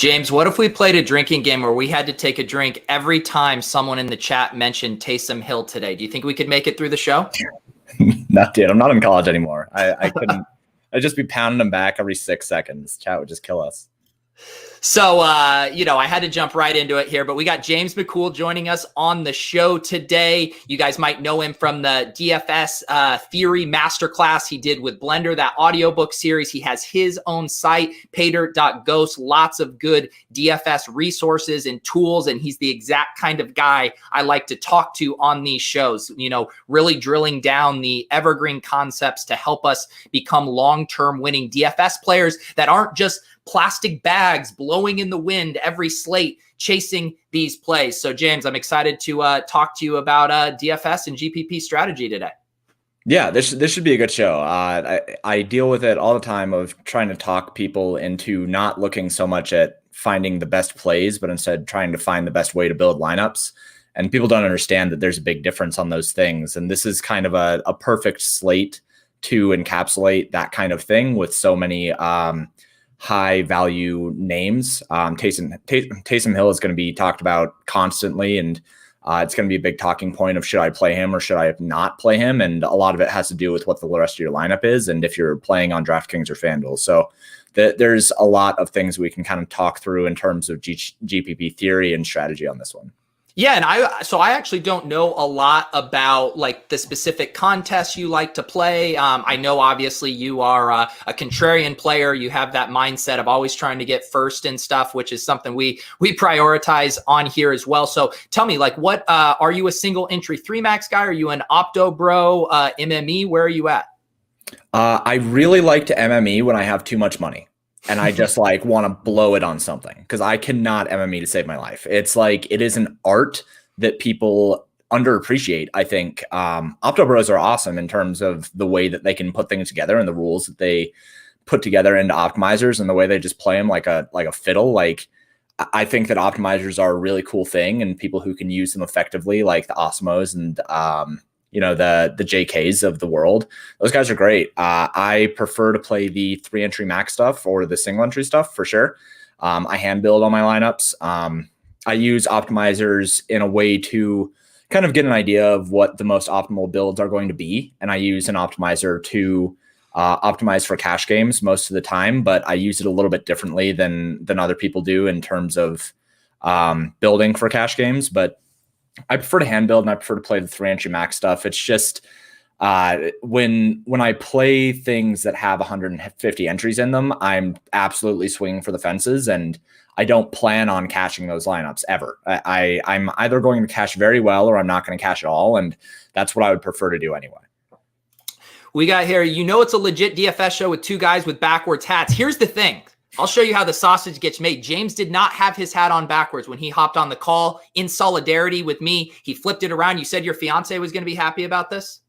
James, what if we played a drinking game where we had to take a drink every time someone in the chat mentioned Taysom Hill today? Do you think we could make it through the show? No, dude, I'm not in college anymore. I couldn't. I'd just be pounding them back every 6 seconds. Chat would just kill us. So, I had to jump right into it here, but we got James Mccool joining us on the show today. You guys might know him from the DFS Theory Masterclass he did with Blender, that audiobook series. He has his own site, pater.ghost, lots of good DFS resources and tools, and he's the exact kind of guy I like to talk to on these shows, really drilling down the evergreen concepts to help us become long-term winning DFS players that aren't just plastic bags blowing in the wind every slate chasing these plays. So James, I'm excited to talk to you about DFS and GPP strategy today. Yeah, this should be a good show. I deal with it all the time of trying to talk people into not looking so much at finding the best plays, but instead trying to find the best way to build lineups. And people don't understand that there's a big difference on those things. And this is kind of a perfect slate to encapsulate that kind of thing with so many high value names. Taysom Hill is going to be talked about constantly, and it's going to be a big talking point of should I play him or should I not play him? And a lot of it has to do with what the rest of your lineup is and if you're playing on Draftkings or Fanduel. So there's a lot of things we can kind of talk through in terms of GPP theory and strategy on this one. Yeah, and I actually don't know a lot about like the specific contests you like to play. I know obviously you are a contrarian player. You have that mindset of always trying to get first and stuff, which is something we prioritize on here as well. So tell me, like, what are you a single entry 3-max guy? Are you an Opto Bro, MME? Where are you at? I really like to MME when I have too much money. And I just like want to blow it on something because I cannot MME to save my life. It's like it is an art that people underappreciate. I think Opto Bros are awesome in terms of the way that they can put things together and the rules that they put together into optimizers and the way they just play them like a fiddle. Like I think that optimizers are a really cool thing, and people who can use them effectively, like the Osmos and the JKs of the world. Those guys are great. I prefer to play the 3-entry max stuff or the single entry stuff for sure. I hand build all my lineups. I use optimizers in a way to kind of get an idea of what the most optimal builds are going to be. And I use an optimizer to optimize for cash games most of the time, but I use it a little bit differently than other people do in terms of building for cash games. But I prefer to hand build and I prefer to play the 3-entry max stuff. It's just when I play things that have 150 entries in them, I'm absolutely swinging for the fences, and I don't plan on cashing those lineups ever. I'm either going to cash very well or I'm not going to cash at all, and that's what I would prefer to do anyway. We got here, it's a legit DFS show with two guys with backwards hats. Here's the thing. I'll show you how the sausage gets made. James did not have his hat on backwards when he hopped on the call in solidarity with me. He flipped it around. You said your fiance was going to be happy about this?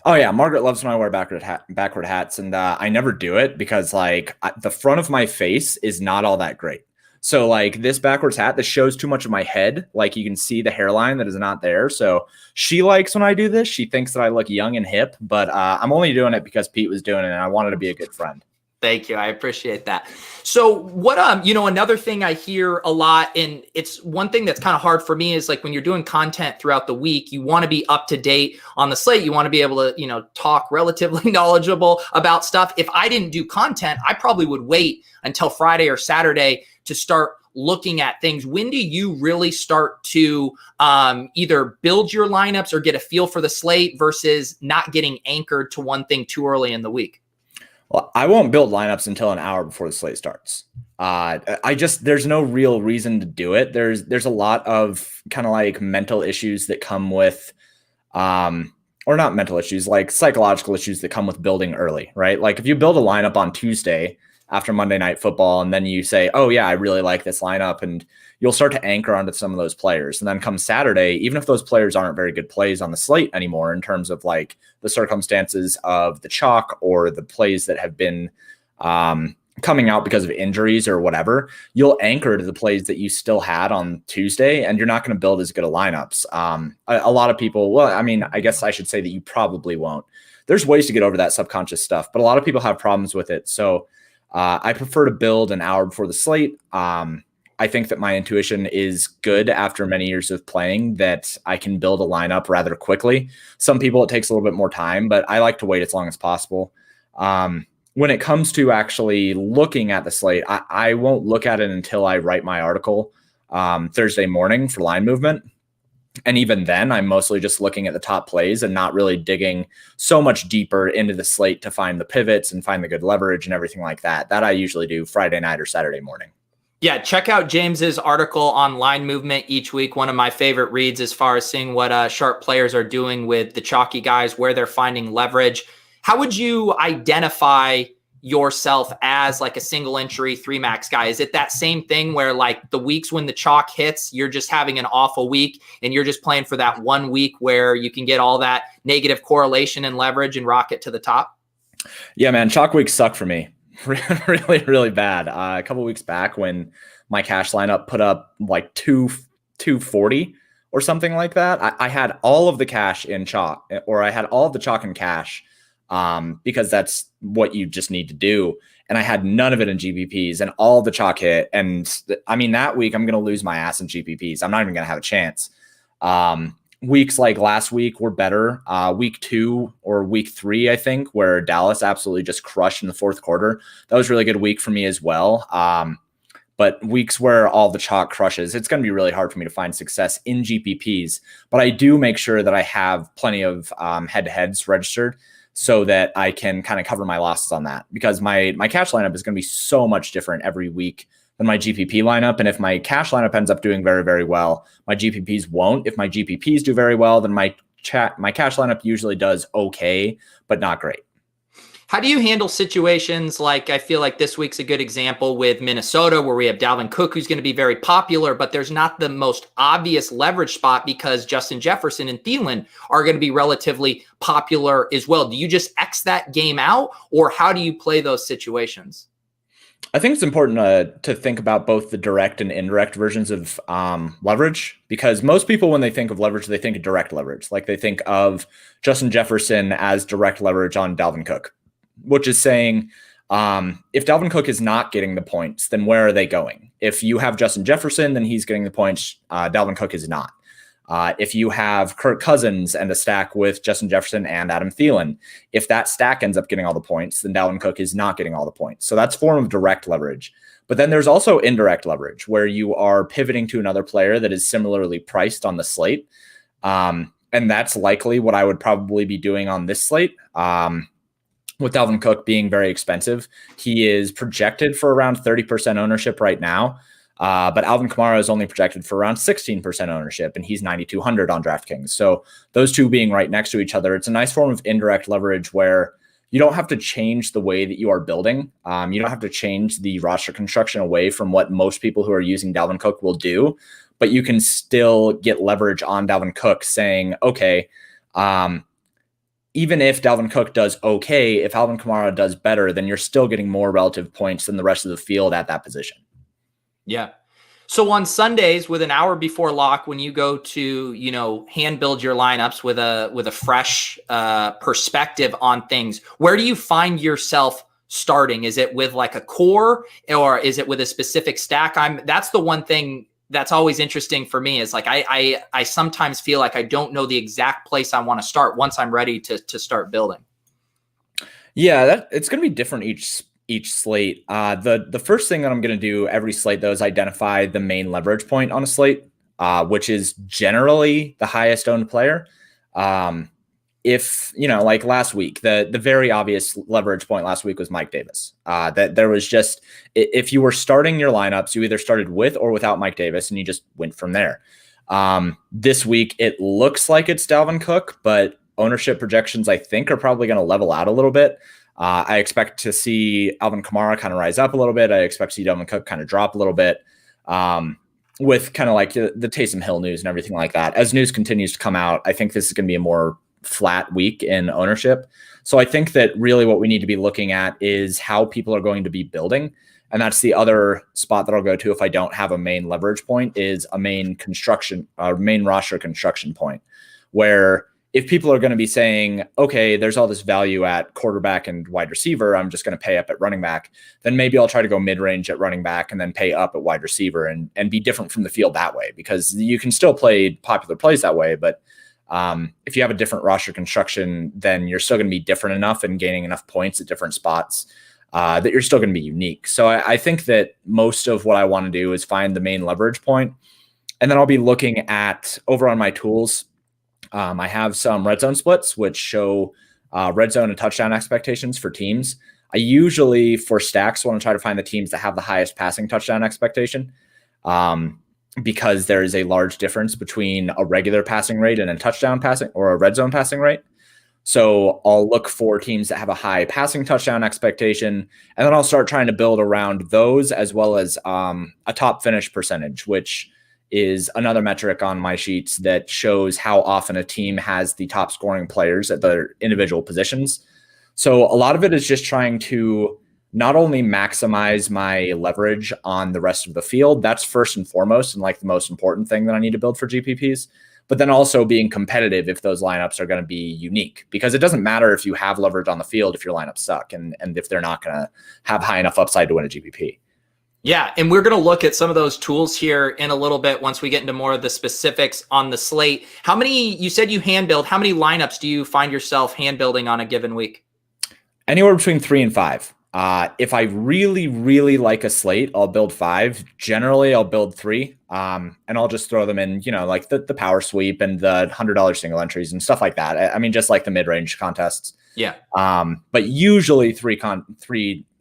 Oh, yeah. Margaret loves when I wear backward hats, and I never do it because the front of my face is not all that great. So like this backwards hat, this shows too much of my head. Like you can see the hairline that is not there. So she likes when I do this. She thinks that I look young and hip, but I'm only doing it because Pete was doing it and I wanted to be a good friend. Thank you. I appreciate that. So what, another thing I hear a lot, and it's one thing that's kind of hard for me, is like when you're doing content throughout the week, you want to be up to date on the slate. You want to be able to, talk relatively knowledgeable about stuff. If I didn't do content, I probably would wait until Friday or Saturday to start looking at things. When do you really start to either build your lineups or get a feel for the slate versus not getting anchored to one thing too early in the week? Well, I won't build lineups until an hour before the slate starts. There's no real reason to do it. There's a lot of kind of like mental issues that come with, or not mental issues, like psychological issues that come with building early, right? Like if you build a lineup on Tuesday after Monday Night Football, and then you say, oh yeah, I really like this lineup, and you'll start to anchor onto some of those players. And then come Saturday, even if those players aren't very good plays on the slate anymore in terms of like the circumstances of the chalk or the plays that have been coming out because of injuries or whatever, you'll anchor to the plays that you still had on Tuesday, and you're not going to build as good a lineups. A lot of people, well, I mean, I guess I should say that you probably won't. There's ways to get over that subconscious stuff, but a lot of people have problems with it. So I prefer to build an hour before the slate. I think that my intuition is good after many years of playing, that I can build a lineup rather quickly. Some people, it takes a little bit more time, but I like to wait as long as possible. When it comes to actually looking at the slate, I won't look at it until I write my article Thursday morning for line movement. And even then, I'm mostly just looking at the top plays and not really digging so much deeper into the slate to find the pivots and find the good leverage and everything like that. That I usually do Friday night or Saturday morning. Yeah, check out James's article on line movement each week. One of my favorite reads as far as seeing what sharp players are doing with the chalky guys, where they're finding leverage. How would you identify yourself as like a single entry 3-max guy? Is it that same thing where like the weeks when the chalk hits, you're just having an awful week and you're just playing for that 1 week where you can get all that negative correlation and leverage and rocket to the top? Yeah, man, chalk weeks suck for me. Really, really bad. A couple weeks back when my cash lineup put up like 240 or something like that, I had all of the cash in chalk, or I had all of the chalk in cash, because that's what you just need to do. And I had none of it in GPPs, and all the chalk hit. And I mean, that week I'm going to lose my ass in GPPs. I'm not even going to have a chance. Weeks like last week were better. Week 2 or week 3, I think, where Dallas absolutely just crushed in the fourth quarter. That was a really good week for me as well. But weeks where all the chalk crushes, it's going to be really hard for me to find success in GPPs. But I do make sure that I have plenty of head-to-heads registered, so that I can kind of cover my losses on that, because my cash lineup is going to be so much different every week than my GPP lineup. And if my cash lineup ends up doing very, very well, my GPPs won't. If my GPPs do very well, then my cash lineup usually does okay, but not great. How do you handle situations like, I feel like this week's a good example with Minnesota, where we have Dalvin Cook, who's going to be very popular, but there's not the most obvious leverage spot because Justin Jefferson and Thielen are going to be relatively popular as well. Do you just X that game out, or how do you play those situations? I think it's important to think about both the direct and indirect versions of leverage, because most people, when they think of leverage, they think of direct leverage. Like they think of Justin Jefferson as direct leverage on Dalvin Cook, which is saying, if Dalvin Cook is not getting the points, then where are they going? If you have Justin Jefferson, then he's getting the points. Dalvin Cook is not. If you have Kirk Cousins and a stack with Justin Jefferson and Adam Thielen, if that stack ends up getting all the points, then Dalvin Cook is not getting all the points. So that's a form of direct leverage. But then there's also indirect leverage, where you are pivoting to another player that is similarly priced on the slate. And that's likely what I would probably be doing on this slate. With Dalvin Cook being very expensive, he is projected for around 30% ownership right now. But Alvin Kamara is only projected for around 16% ownership, and he's 9,200 on DraftKings. So those two being right next to each other, it's a nice form of indirect leverage where you don't have to change the way that you are building. You don't have to change the roster construction away from what most people who are using Dalvin Cook will do, but you can still get leverage on Dalvin Cook, saying, okay, even if Dalvin Cook does okay, if Alvin Kamara does better, then you're still getting more relative points than the rest of the field at that position. Yeah. So on Sundays, with an hour before lock, when you go to, hand build your lineups with a fresh perspective on things, where do you find yourself starting? Is it with like a core, or is it with a specific stack? That's the one thing that's always interesting for me, is like, I sometimes feel like I don't know the exact place I want to start once I'm ready to start building. Yeah, it's going to be different each slate. The first thing that I'm going to do every slate, though, is identify the main leverage point on a slate, which is generally the highest owned player. If, like last week, the very obvious leverage point last week was Mike Davis. That there was just, if you were starting your lineups, you either started with or without Mike Davis, and you just went from there. This week, it looks like it's Dalvin Cook, but ownership projections, I think, are probably going to level out a little bit. I expect to see Alvin Kamara kind of rise up a little bit. I expect to see Dalvin Cook kind of drop a little bit, with kind of like the Taysom Hill news and everything like that. As news continues to come out, I think this is going to be a more flat week in ownership. So I think that really what we need to be looking at is how people are going to be building. And that's the other spot that I'll go to if I don't have a main leverage point, is a main roster construction point, where if people are going to be saying, okay, there's all this value at quarterback and wide receiver, I'm just going to pay up at running back, then maybe I'll try to go mid-range at running back and then pay up at wide receiver and be different from the field that way, because you can still play popular plays that way. But if you have a different roster construction, then you're still going to be different enough and gaining enough points at different spots that you're still going to be unique. So I think that most of what I want to do is find the main leverage point. And then I'll be looking at over on my tools. I have some red zone splits, which show red zone and touchdown expectations for teams. I usually, for stacks, want to try to find the teams that have the highest passing touchdown expectation, because there is a large difference between a regular passing rate and a touchdown passing or a red zone passing rate. So I'll look for teams that have a high passing touchdown expectation, and then I'll start trying to build around those, as well as a top finish percentage, which is another metric on my sheets that shows how often a team has the top scoring players at their individual positions. So a lot of it is just trying to not only maximize my leverage on the rest of the field, that's first and foremost, and like the most important thing that I need to build for GPPs, but then also being competitive if those lineups are going to be unique, because it doesn't matter if you have leverage on the field if your lineups suck and if they're not going to have high enough upside to win a GPP. Yeah, and we're going to look at some of those tools here in a little bit once we get into more of the specifics on the slate. How many, you said you hand build, how many lineups do you find yourself hand building on a given week? Anywhere between 3 and 5. If I really, really like a slate, I'll build 5. Generally, I'll build 3, and I'll just throw them in, like the power sweep and the $100 single entries and stuff like that. I mean, just like the mid-range contests. Yeah. But usually 3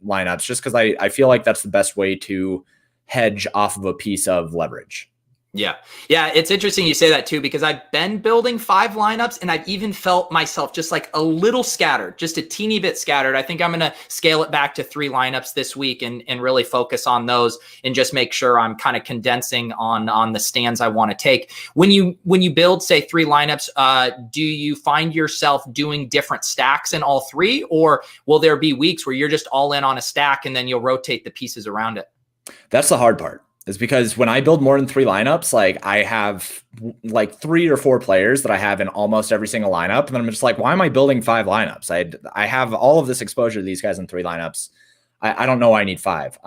lineups, just because I feel like that's the best way to hedge off of a piece of leverage. Yeah. It's interesting you say that too, because I've been building 5 lineups and I've even felt myself just like a little scattered, just a teeny bit scattered. I think I'm going to scale it back to 3 lineups this week and really focus on those and just make sure I'm kind of condensing on the stands I want to take. When you build, say, 3 lineups, do you find yourself doing different stacks in all 3, or will there be weeks where you're just all in on a stack and then you'll rotate the pieces around it? That's the hard part. Is because when I build more than 3 lineups, like I have like 3 or 4 players that I have in almost every single lineup. And then I'm just like, why am I building 5 lineups? I have all of this exposure to these guys in 3 lineups. I don't know why I need 5.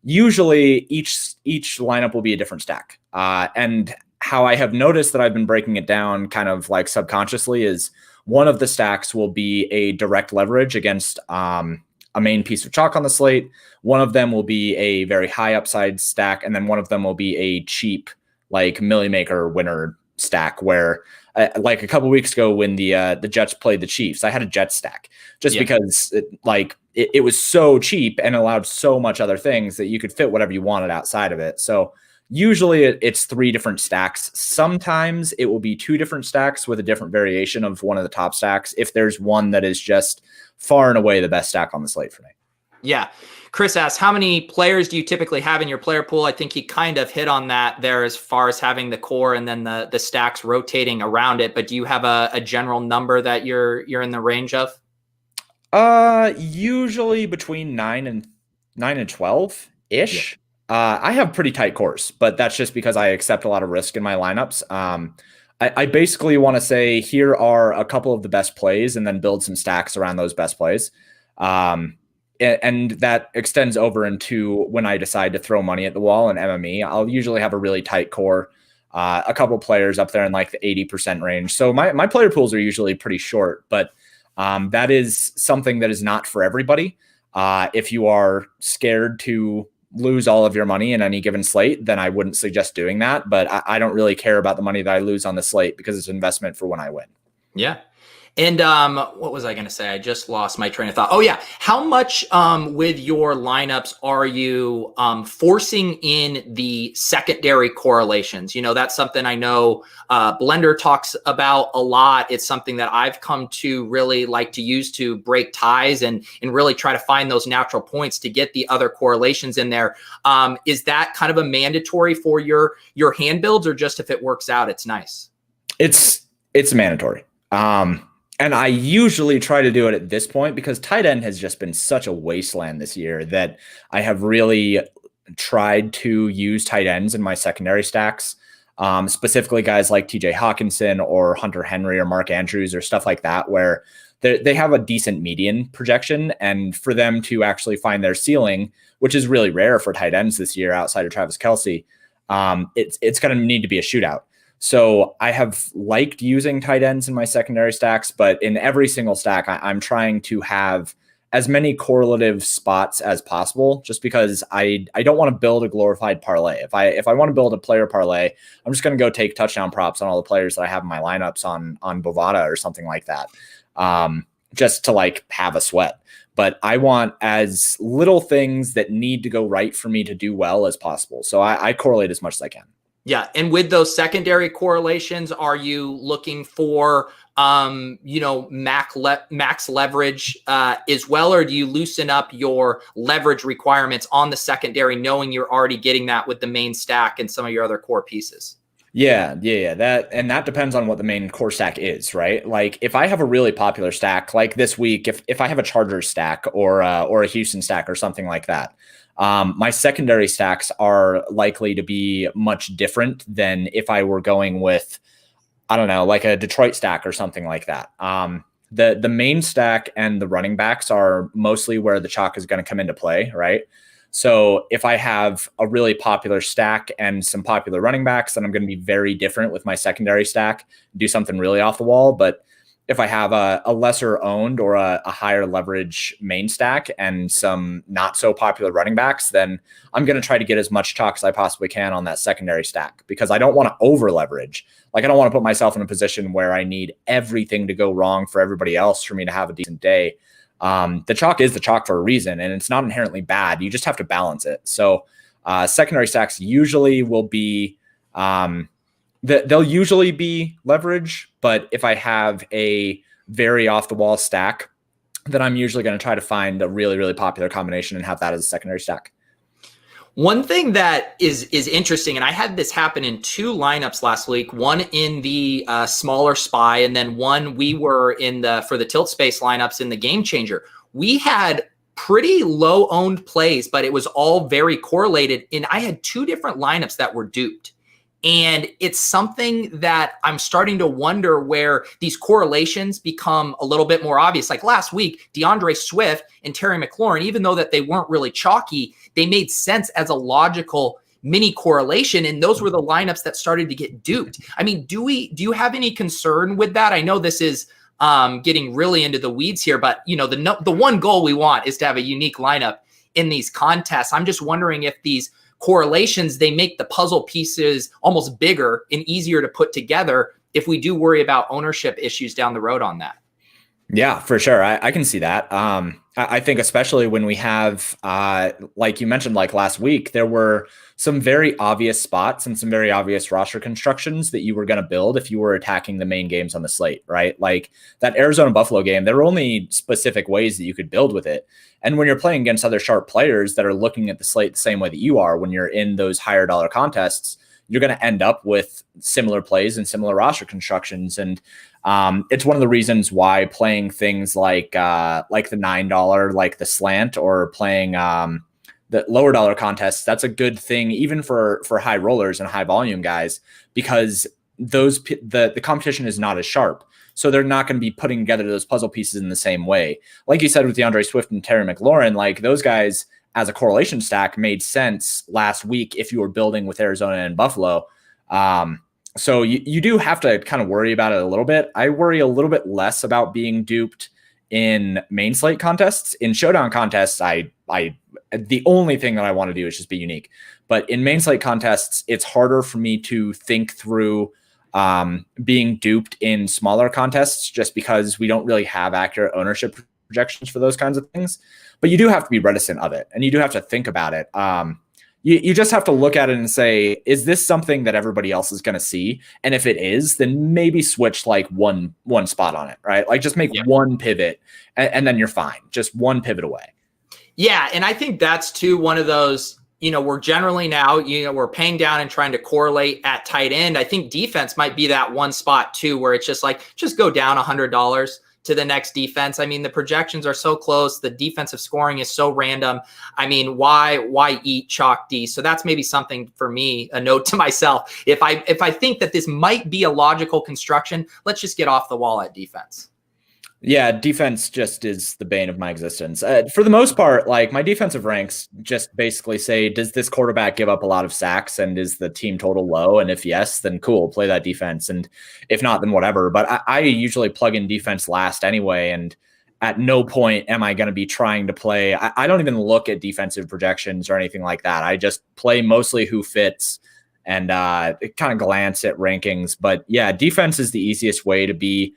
Usually each lineup will be a different stack. And how I have noticed that I've been breaking it down kind of like subconsciously is one of the stacks will be a direct leverage against a main piece of chalk on the slate. One of them will be a very high upside stack, and then one of them will be a cheap, like Millie Maker winner stack. Where, like a couple weeks ago when the Jets played the Chiefs, I had a Jets stack just because it was so cheap and allowed so much other things that you could fit whatever you wanted outside of it. So usually it's 3 different stacks. Sometimes it will be 2 different stacks with a different variation of one of the top stacks, if there's one that is just far and away the best stack on the slate for me. Yeah. Chris asks, how many players do you typically have in your player pool? I think he kind of hit on that there as far as having the core and then the stacks rotating around it. But do you have a general number that you're in the range of? Usually between 9 and 12 ish. Yeah. I have pretty tight cores, but that's just because I accept a lot of risk in my lineups. I basically want to say, here are a couple of the best plays and then build some stacks around those best plays. And that extends over into when I decide to throw money at the wall in MME. I'll usually have a really tight core, a couple players up there in like the 80% range. So my player pools are usually pretty short, but that is something that is not for everybody. If you are scared to lose all of your money in any given slate, then I wouldn't suggest doing that. But I don't really care about the money that I lose on the slate, because it's an investment for when I win. Yeah. And what was I going to say? I just lost my train of thought. Oh, yeah. How much with your lineups are you forcing in the secondary correlations? That's something I know Blender talks about a lot. It's something that I've come to really like to use to break ties and really try to find those natural points to get the other correlations in there. Is that kind of a mandatory for your hand builds, or just if it works out, it's nice? It's mandatory. And I usually try to do it at this point, because tight end has just been such a wasteland this year that I have really tried to use tight ends in my secondary stacks. specifically guys like TJ Hawkinson or Hunter Henry or Mark Andrews or stuff like that, where they have a decent median projection. And for them to actually find their ceiling, which is really rare for tight ends this year outside of Travis Kelce, it's going to need to be a shootout. So I have liked using tight ends in my secondary stacks, but in every single stack, I'm trying to have as many correlative spots as possible, just because I don't want to build a glorified parlay. If I want to build a player parlay, I'm just going to go take touchdown props on all the players that I have in my lineups on Bovada or something like that, just to like have a sweat. But I want as little things that need to go right for me to do well as possible. So I correlate as much as I can. Yeah. And with those secondary correlations, are you looking for, max leverage as well, or do you loosen up your leverage requirements on the secondary, knowing you're already getting that with the main stack and some of your other core pieces? Yeah. That depends on what the main core stack is, right? Like if I have a really popular stack, like this week, if I have a Chargers stack or a Houston stack or something like that, my secondary stacks are likely to be much different than if I were going with, I don't know, like a Detroit stack or something like that. The main stack and the running backs are mostly where the chalk is going to come into play, right? So if I have a really popular stack and some popular running backs, then I'm going to be very different with my secondary stack, do something really off the wall. But if I have a lesser owned or a higher leverage main stack and some not so popular running backs, then I'm going to try to get as much chalk as I possibly can on that secondary stack, because I don't want to over leverage. Like I don't want to put myself in a position where I need everything to go wrong for everybody else for me to have a decent day. The chalk is the chalk for a reason, and it's not inherently bad. You just have to balance it. So secondary stacks usually will be, they'll usually be leverage, but if I have a very off the wall stack, then I'm usually going to try to find a really, really popular combination and have that as a secondary stack. One thing that is interesting, and I had this happen in two lineups last week, one in the smaller SPY, and then one we were in for the tilt space lineups in the game changer. We had pretty low owned plays, but it was all very correlated. And I had two different lineups that were duped. And it's something that I'm starting to wonder where these correlations become a little bit more obvious. Like last week, DeAndre Swift and Terry McLaurin, even though that they weren't really chalky, they made sense as a logical mini correlation. And those were the lineups that started to get duped. I mean, do you have any concern with that? I know this is getting really into the weeds here, but the one goal we want is to have a unique lineup in these contests. I'm just wondering if these correlations, they make the puzzle pieces almost bigger and easier to put together if we do worry about ownership issues down the road on that. Yeah, for sure. I can see that. I think especially when we have, like you mentioned, like last week, there were some very obvious spots and some very obvious roster constructions that you were going to build if you were attacking the main games on the slate, right? Like that Arizona Buffalo game, there were only specific ways that you could build with it. And when you're playing against other sharp players that are looking at the slate the same way that you are, when you're in those higher dollar contests, you're going to end up with similar plays and similar roster constructions. And it's one of the reasons why playing things like the $9, like the slant, or playing the lower dollar contests, that's a good thing, even for high rollers and high volume guys, because the competition is not as sharp. So they're not going to be putting together those puzzle pieces in the same way. Like you said with DeAndre Swift and Terry McLaurin, like those guys as a correlation stack made sense last week if you were building with Arizona and Buffalo. So you do have to kind of worry about it a little bit. I worry a little bit less about being duped in main slate contests. In showdown contests, the only thing that I want to do is just be unique. But in main slate contests, it's harder for me to think through being duped in smaller contests, just because we don't really have accurate ownership projections for those kinds of things. But you do have to be reticent of it, and you do have to think about it. You just have to look at it and say, is this something that everybody else is going to see? And if it is, then maybe switch like one spot on it, right? Like just make one pivot and then you're fine. Just one pivot away. Yeah. And I think that's too one of those, we're generally now, we're paying down and trying to correlate at tight end. I think defense might be that one spot too, where it's just like, just go down $100, to the next defense. I mean, the projections are so close. The defensive scoring is so random. I mean, why eat chalk D? So that's maybe something for me, a note to myself. If I think that this might be a logical construction, let's just get off the wall at defense. Yeah, defense just is the bane of my existence. For the most part, like my defensive ranks just basically say, does this quarterback give up a lot of sacks and is the team total low? And if yes, then cool, play that defense. And if not, then whatever. But I usually plug in defense last anyway. And at no point am I going to be trying to play. I don't even look at defensive projections or anything like that. I just play mostly who fits and kind of glance at rankings. But yeah, defense is the easiest way to be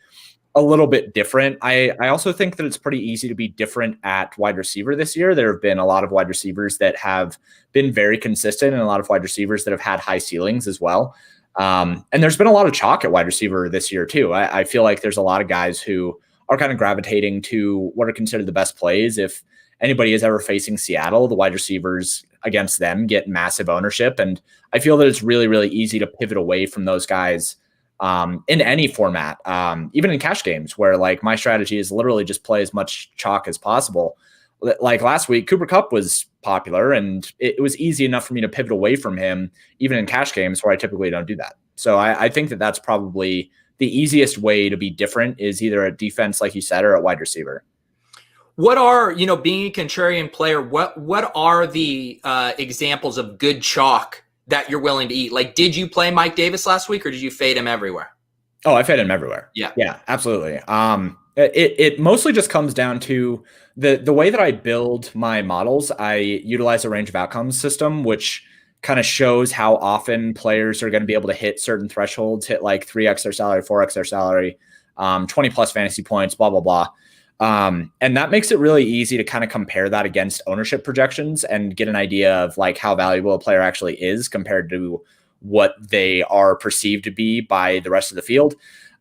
a little bit different. I also think that it's pretty easy to be different at wide receiver this year. There have been a lot of wide receivers that have been very consistent and a lot of wide receivers that have had high ceilings as well. And there's been a lot of chalk at wide receiver this year too. I feel like there's a lot of guys who are kind of gravitating to what are considered the best plays. If anybody is ever facing Seattle, the wide receivers against them get massive ownership. And I feel that it's really, really easy to pivot away from those guys in any format, even in cash games where like my strategy is literally just play as much chalk as possible. Like last week, Cooper Kupp was popular and it was easy enough for me to pivot away from him, even in cash games where I typically don't do that. So I think that that's probably the easiest way to be different is either at defense, like you said, or at wide receiver. What are, being a contrarian player, what are the examples of good chalk that you're willing to eat? Like, did you play Mike Davis last week or did you fade him everywhere? Oh, I fade him everywhere. Yeah, absolutely. It mostly just comes down to the way that I build my models. I utilize a range of outcomes system, which kind of shows how often players are going to be able to hit certain thresholds, hit like 3x their salary, 4x their salary, 20 plus fantasy points, blah, blah, blah. And that makes it really easy to kind of compare that against ownership projections and get an idea of like how valuable a player actually is compared to what they are perceived to be by the rest of the field.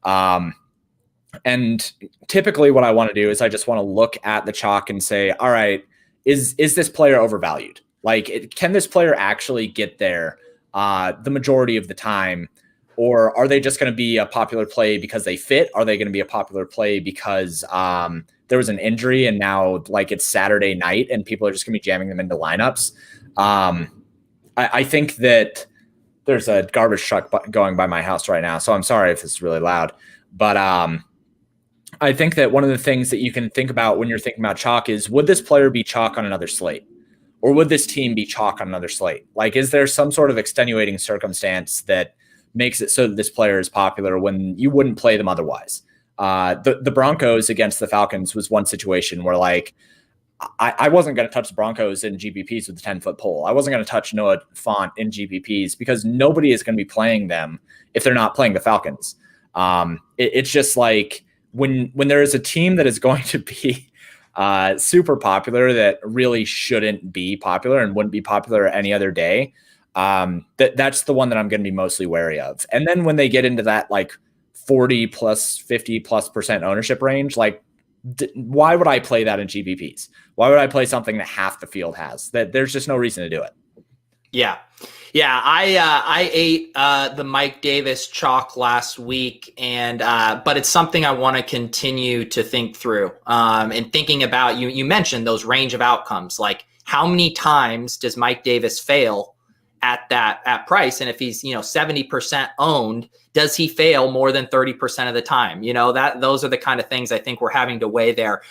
And typically what I want to do is I just want to look at the chalk and say, all right, is this player overvalued? Like, can this player actually get there the majority of the time? Or are they just going to be a popular play because they fit? Are they going to be a popular play because there was an injury and now like it's Saturday night and people are just going to be jamming them into lineups? I think that there's a garbage truck going by my house right now, so I'm sorry if it's really loud. But I think that one of the things that you can think about when you're thinking about chalk is, would this player be chalk on another slate? Or would this team be chalk on another slate? Like, is there some sort of extenuating circumstance that makes it so that this player is popular when you wouldn't play them otherwise? The Broncos against the Falcons was one situation where like I wasn't going to touch the Broncos in GPPs with the 10-foot pole. I wasn't going to touch Noah Fant in GPPs because nobody is going to be playing them if they're not playing the Falcons. It's just like when there is a team that is going to be super popular that really shouldn't be popular and wouldn't be popular any other day, that's the one that I'm going to be mostly wary of. And then when they get into that like 40 plus 50 plus % ownership range, like why would I play that in GPPs? Why would I play something that half the field has? That there's just no reason to do it. Yeah. I ate the Mike Davis chalk last week, and but it's something I want to continue to think through. And thinking about you mentioned those range of outcomes, like how many times does Mike Davis fail at price? And if he's 70% owned, does he fail more than 30% of the time? Those are the kind of things I think we're having to weigh there.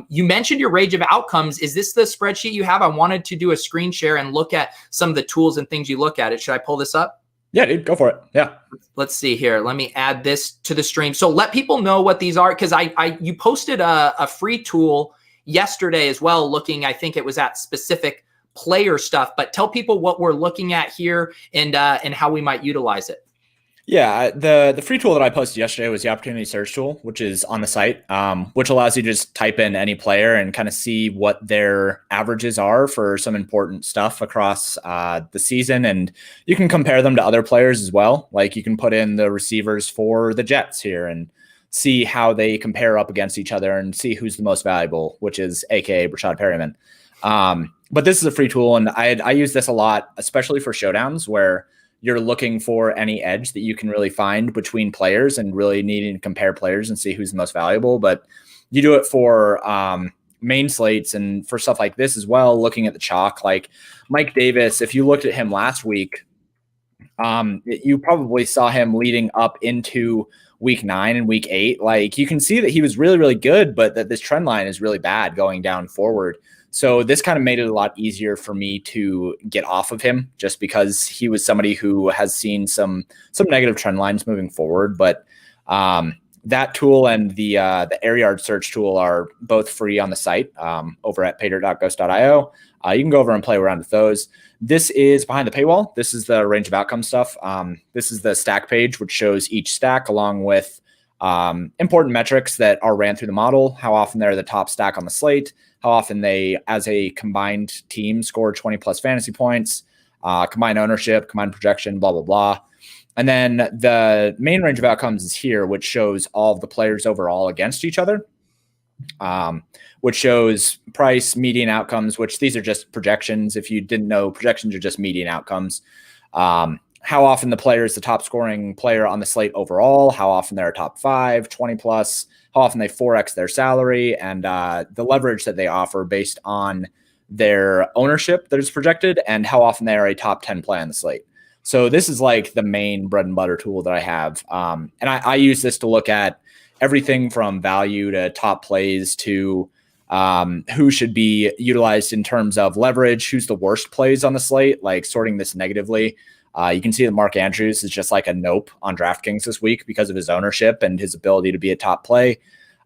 You mentioned your range of outcomes. Is this the spreadsheet you have? I wanted to do a screen share and look at some of the tools and things you look at. Should I pull this up? Yeah, dude, go for it. Yeah. Let's see here. Let me add this to the stream. So let people know what these are, because you posted a free tool yesterday as well, looking, I think it was at specific player stuff, but tell people what we're looking at here and how we might utilize it. Yeah, the free tool that I posted yesterday was the opportunity search tool, which is on the site, which allows you to just type in any player and kind of see what their averages are for some important stuff across the season. And you can compare them to other players as well. Like you can put in the receivers for the Jets here and see how they compare up against each other and see who's the most valuable, which is AKA Rashad Perryman. But this is a free tool, and I use this a lot, especially for showdowns where you're looking for any edge that you can really find between players and really needing to compare players and see who's the most valuable. But you do it for main slates and for stuff like this as well, looking at the chalk. Like Mike Davis, if you looked at him last week, you probably saw him leading up into week 9 and week 8. Like you can see that he was really, really good, but that this trend line is really bad going down forward. So this kind of made it a lot easier for me to get off of him, just because he was somebody who has seen some negative trend lines moving forward. But that tool and the air yard search tool are both free on the site over at paydirt.ghost.io. You can go over and play around with those. This is behind the paywall. This is the range of outcome stuff. This is the stack page, which shows each stack along with important metrics that are ran through the model, how often they're the top stack on the slate, how often they, as a combined team, score 20 plus fantasy points, combined ownership, combined projection, blah, blah, blah. And then the main range of outcomes is here, which shows all of the players overall against each other, which shows price, median outcomes, which these are just projections. If you didn't know, projections are just median outcomes. How often the player is the top scoring player on the slate overall, how often they're a top 5, 20 plus, how often they 4x their salary, and the leverage that they offer based on their ownership that is projected, and how often they are a top 10 play on the slate. So this is like the main bread and butter tool that I have. And I use this to look at everything from value to top plays to who should be utilized in terms of leverage, who's the worst plays on the slate, like sorting this negatively. You can see that Mark Andrews is just like a nope on DraftKings this week because of his ownership and his ability to be a top play.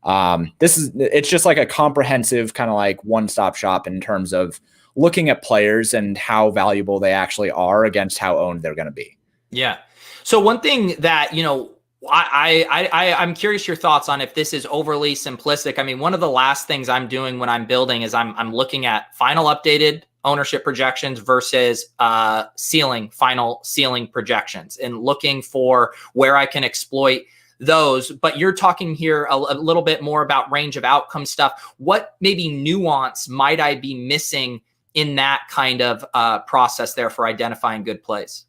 It's just like a comprehensive kind of like one-stop shop in terms of looking at players and how valuable they actually are against how owned they're going to be. Yeah. So one thing that, I'm curious your thoughts on if this is overly simplistic. I mean, one of the last things I'm doing when I'm building is I'm looking at final updated ownership projections versus final ceiling projections and looking for where I can exploit those. But you're talking here a little bit more about range of outcome stuff. What maybe nuance might I be missing in that kind of process there for identifying good plays?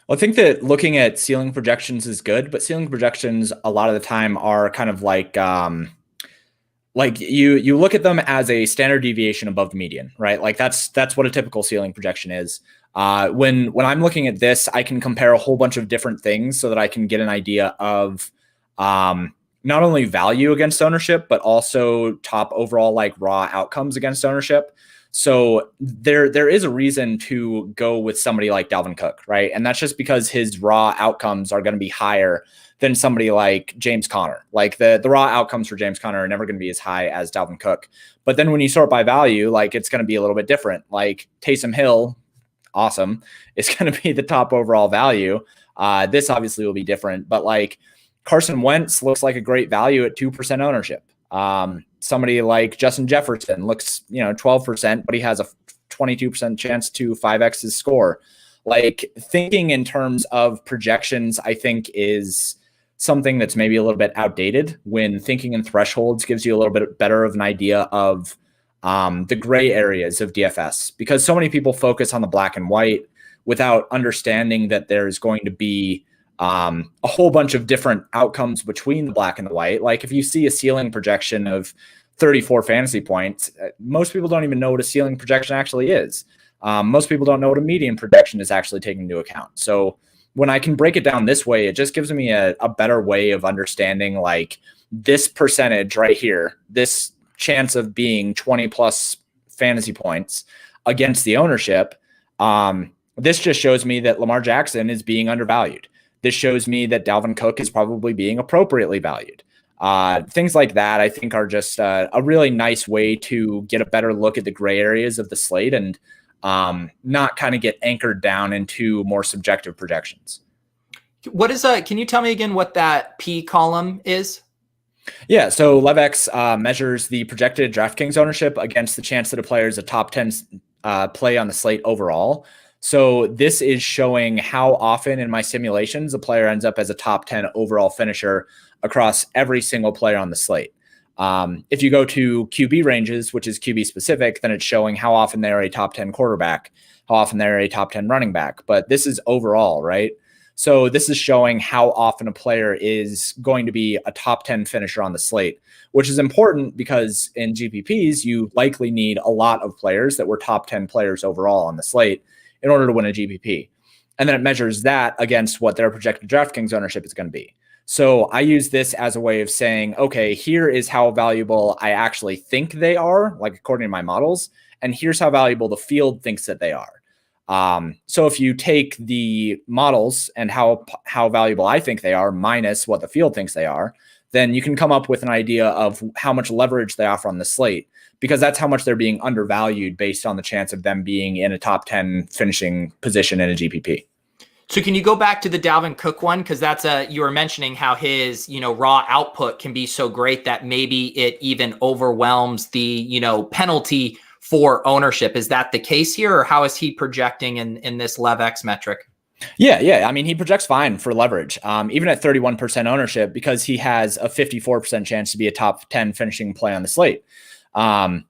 Well, I think that looking at ceiling projections is good, but ceiling projections a lot of the time are kind of like you look at them as a standard deviation above the median, right? Like that's what a typical ceiling projection is. When I'm looking at this, I can compare a whole bunch of different things so that I can get an idea of not only value against ownership, but also top overall like raw outcomes against ownership. So there is a reason to go with somebody like Dalvin Cook, right? And that's just because his raw outcomes are going to be higher than somebody like James Conner. Like the raw outcomes for James Conner are never going to be as high as Dalvin Cook. But then when you sort by value, like it's going to be a little bit different. Like Taysom Hill, awesome, is going to be the top overall value. This obviously will be different, but like Carson Wentz looks like a great value at 2% ownership. Somebody like Justin Jefferson looks, 12%, but he has a 22% chance to 5x his score. Like thinking in terms of projections, I think is something that's maybe a little bit outdated. When thinking in thresholds gives you a little bit better of an idea of the gray areas of DFS, because so many people focus on the black and white without understanding that there's going to be a whole bunch of different outcomes between the black and the white. Like if you see a ceiling projection of 34 fantasy points, most people don't even know what a ceiling projection actually is. Most people don't know what a median projection is actually taking into account. So when I can break it down this way, it just gives me a better way of understanding like this percentage right here, this chance of being 20 plus fantasy points against the ownership. This just shows me that Lamar Jackson is being undervalued. This shows me that Dalvin Cook is probably being appropriately valued. Things like that, I think, are just a really nice way to get a better look at the gray areas of the slate and not kind of get anchored down into more subjective projections. What is can you tell me again what that P column is? Yeah, so LevX measures the projected DraftKings ownership against the chance that a player is a top 10 play on the slate overall. So this is showing how often in my simulations a player ends up as a top 10 overall finisher across every single player on the slate. If you go to QB ranges, which is QB specific, then it's showing how often they're a top 10 quarterback, how often they're a top 10 running back. But this is overall, right? So this is showing how often a player is going to be a top 10 finisher on the slate, which is important because in GPPs, you likely need a lot of players that were top 10 players overall on the slate in order to win a GPP. And then it measures that against what their projected DraftKings ownership is going to be. So I use this as a way of saying, okay, here is how valuable I actually think they are, like according to my models, and here's how valuable the field thinks that they are. So if you take the models and how valuable I think they are minus what the field thinks they are, then you can come up with an idea of how much leverage they offer on the slate, because that's how much they're being undervalued based on the chance of them being in a top 10 finishing position in a GPP. So can you go back to the Dalvin Cook one? Because that's you were mentioning how his, raw output can be so great that maybe it even overwhelms the, penalty for ownership. Is that the case here, or how is he projecting in this LevX metric? Yeah. I mean, he projects fine for leverage, even at 31% ownership, because he has a 54% chance to be a top 10 finishing play on the slate. And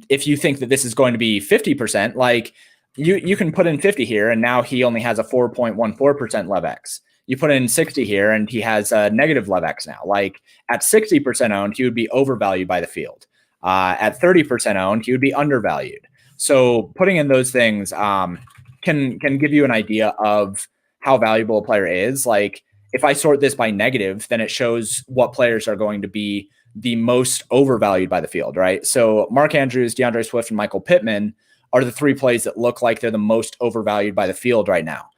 if you think that this is going to be 50%, like you can put in 50 here, and now he only has a 4.14% LevX. You put in 60 here, and he has a negative LevX now. Like at 60% owned, he would be overvalued by the field. At 30% owned, he would be undervalued. So putting in those things can give you an idea of how valuable a player is. Like if I sort this by negative, then it shows what players are going to be the most overvalued by the field, right? So Mark Andrews, DeAndre Swift, and Michael Pittman are the three plays that look like they're the most overvalued by the field right now.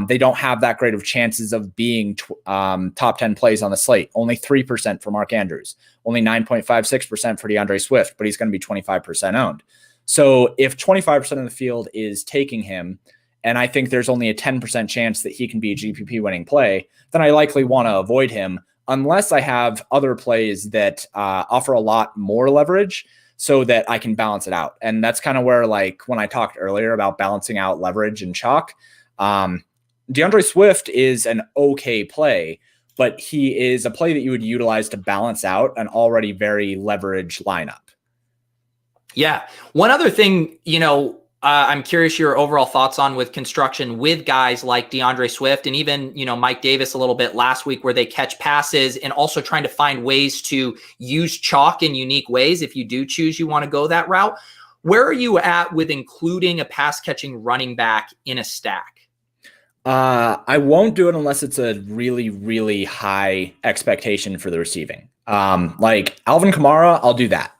They don't have that great of chances of being top 10 plays on the slate. Only 3% for Mark Andrews, only 9.56% for DeAndre Swift, but he's going to be 25% owned. So if 25% of the field is taking him, and I think there's only a 10% chance that he can be a GPP winning play, then I likely want to avoid him unless I have other plays that offer a lot more leverage so that I can balance it out. And that's kind of where, like when I talked earlier about balancing out leverage and chalk, DeAndre Swift is an okay play, but he is a play that you would utilize to balance out an already very leveraged lineup. Yeah. One other thing, I'm curious your overall thoughts on with construction with guys like DeAndre Swift and even, Mike Davis a little bit last week, where they catch passes and also trying to find ways to use chalk in unique ways. If you do choose, you want to go that route. Where are you at with including a pass catching running back in a stack? I won't do it unless it's a really, really high expectation for the receiving. Like Alvin Kamara, I'll do that.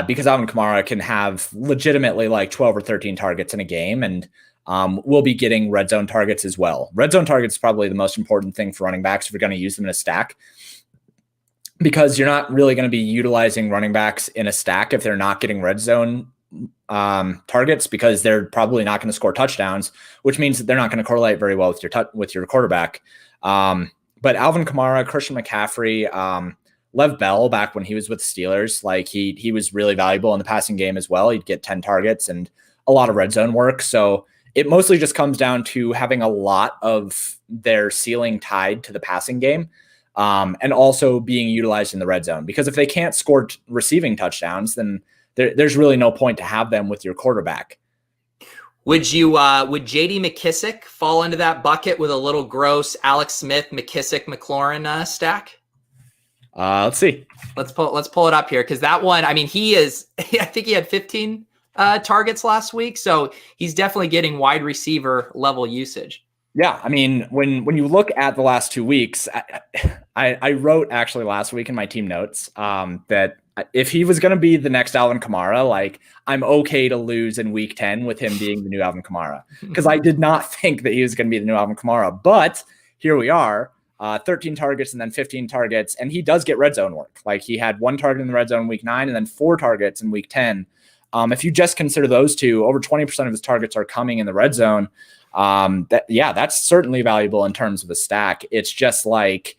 Because Alvin Kamara can have legitimately like 12 or 13 targets in a game, and we'll be getting red zone targets as well. Red zone targets is probably the most important thing for running backs if you're going to use them in a stack, because you're not really going to be utilizing running backs in a stack if they're not getting red zone targets, because they're probably not going to score touchdowns, which means that they're not going to correlate very well with your quarterback. But Alvin Kamara, Christian McCaffrey, Lev Bell, back when he was with the Steelers, like he was really valuable in the passing game as well. He'd get 10 targets and a lot of red zone work. So it mostly just comes down to having a lot of their ceiling tied to the passing game, and also being utilized in the red zone. Because if they can't score receiving touchdowns, then there's really no point to have them with your quarterback. Would JD McKissic fall into that bucket with a little gross Alex Smith, McKissic, McLaurin stack? Let's see. Let's pull it up here, because that one, I mean, I think he had 15 targets last week, so he's definitely getting wide receiver level usage. Yeah, I mean, when you look at the last 2 weeks, I wrote actually last week in my team notes that if he was going to be the next Alvin Kamara, like I'm okay to lose in week 10 with him being the new Alvin Kamara, because I did not think that he was going to be the new Alvin Kamara. But here we are, 13 targets and then 15 targets, and he does get red zone work. Like he had 1 target in the red zone in week 9 and then 4 targets in week 10. If you just consider those two, over 20% of his targets are coming in the red zone. That's certainly valuable in terms of a stack. It's just like,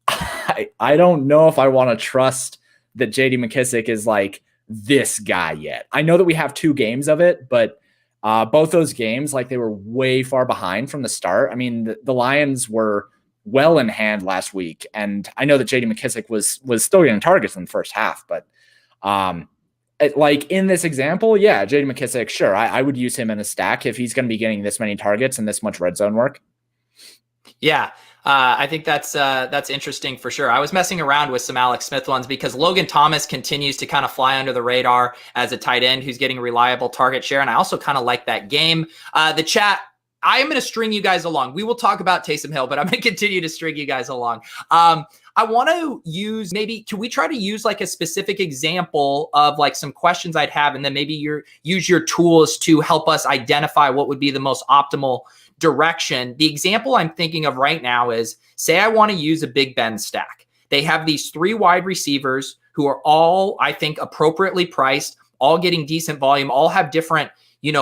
I don't know if I want to trust that JD McKissic is like this guy yet. I know that we have 2 games of it, but both those games, like they were way far behind from the start. I mean, the Lions were well in hand last week. And I know that JD McKissic was still getting targets in the first half, but like in this example, yeah, JD McKissic, sure, I would use him in a stack if he's going to be getting this many targets and this much red zone work. Yeah. I think that's interesting for sure. I was messing around with some Alex Smith ones because Logan Thomas continues to kind of fly under the radar as a tight end who's getting reliable target share. And I also kind of like that game. The chat, I am going to string you guys along. We will talk about Taysom Hill, but I'm going to continue to string you guys along. I want to use can we try to use like a specific example of like some questions I'd have, and then maybe use your tools to help us identify what would be the most optimal direction. The example I'm thinking of right now is, say I want to use a Big Ben stack. They have these 3 wide receivers who are all, I think, appropriately priced, all getting decent volume, all have different,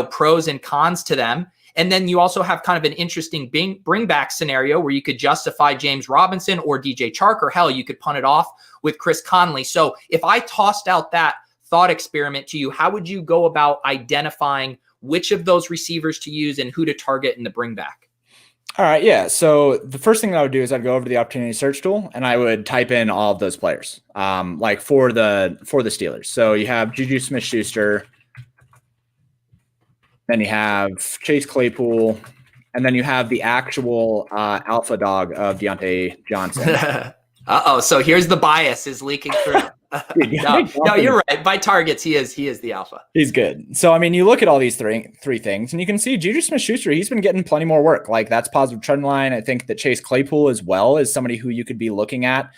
pros and cons to them. And then you also have kind of an interesting bring back scenario where you could justify James Robinson or DJ Chark, or hell, you could punt it off with Chris Conley. So if I tossed out that thought experiment to you, how would you go about identifying which of those receivers to use and who to target in the bring back? All right. Yeah. So the first thing that I would do is I'd go over to the opportunity search tool and I would type in all of those players, like for the Steelers. So you have Juju Smith-Schuster, then you have Chase Claypool, and then you have the actual alpha dog of Deontay Johnson. So here's the bias is leaking through. No, you're right. By targets, he is the alpha. He's good. So, I mean, you look at all these three things, and you can see Juju Smith-Schuster, he's been getting plenty more work. Like, that's positive trend line. I think that Chase Claypool as well is somebody who you could be looking at.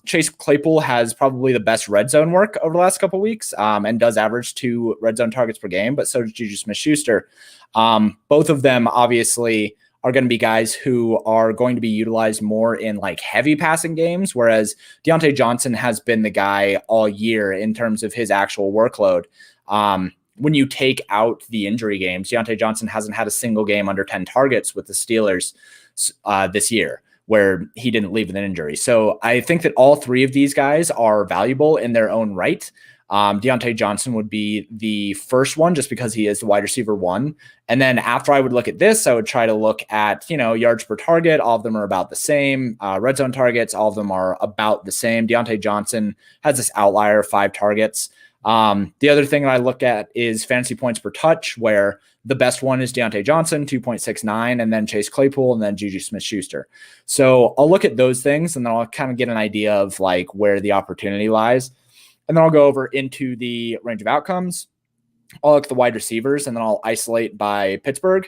Chase Claypool has probably the best red zone work over the last couple of weeks, and does average 2 red zone targets per game, but so does Juju Smith-Schuster. Both of them obviously are going to be guys who are going to be utilized more in like heavy passing games, whereas Deontay Johnson has been the guy all year in terms of his actual workload. When you take out the injury games, Deontay Johnson hasn't had a single game under 10 targets with the Steelers this year, where he didn't leave with an injury. So I think that all 3 of these guys are valuable in their own right. Deontay Johnson would be the first one just because he is the wide receiver 1. And then after I would look at this, I would try to look at, yards per target. All of them are about the same. Red zone targets, all of them are about the same. Deontay Johnson has this outlier of 5 targets. The other thing that I look at is fantasy points per touch, where the best one is Deontay Johnson, 2.69, and then Chase Claypool, and then Juju Smith-Schuster. So I'll look at those things, and then I'll kind of get an idea of like where the opportunity lies. And then I'll go over into the range of outcomes. I'll look at the wide receivers, and then I'll isolate by Pittsburgh,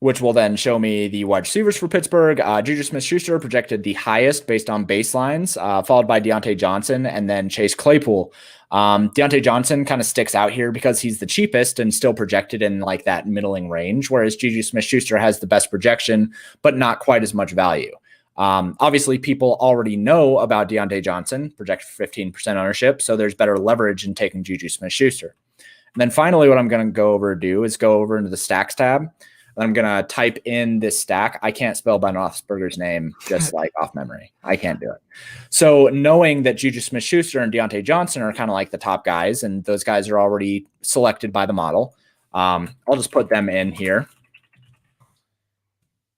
which will then show me the wide receivers for Pittsburgh. Juju Smith-Schuster projected the highest based on baselines, followed by Deontay Johnson and then Chase Claypool. Deontay Johnson kind of sticks out here because he's the cheapest and still projected in like that middling range, whereas Juju Smith-Schuster has the best projection, but not quite as much value. Obviously, people already know about Deontay Johnson, projected for 15% ownership, so there's better leverage in taking Juju Smith-Schuster. And then finally, what I'm going to go over into the stacks tab. I'm going to type in this stack. I can't spell Ben Roethlisberger's name just like off memory. I can't do it. So knowing that Juju Smith-Schuster and Deontay Johnson are kind of like the top guys, and those guys are already selected by the model, I'll just put them in here.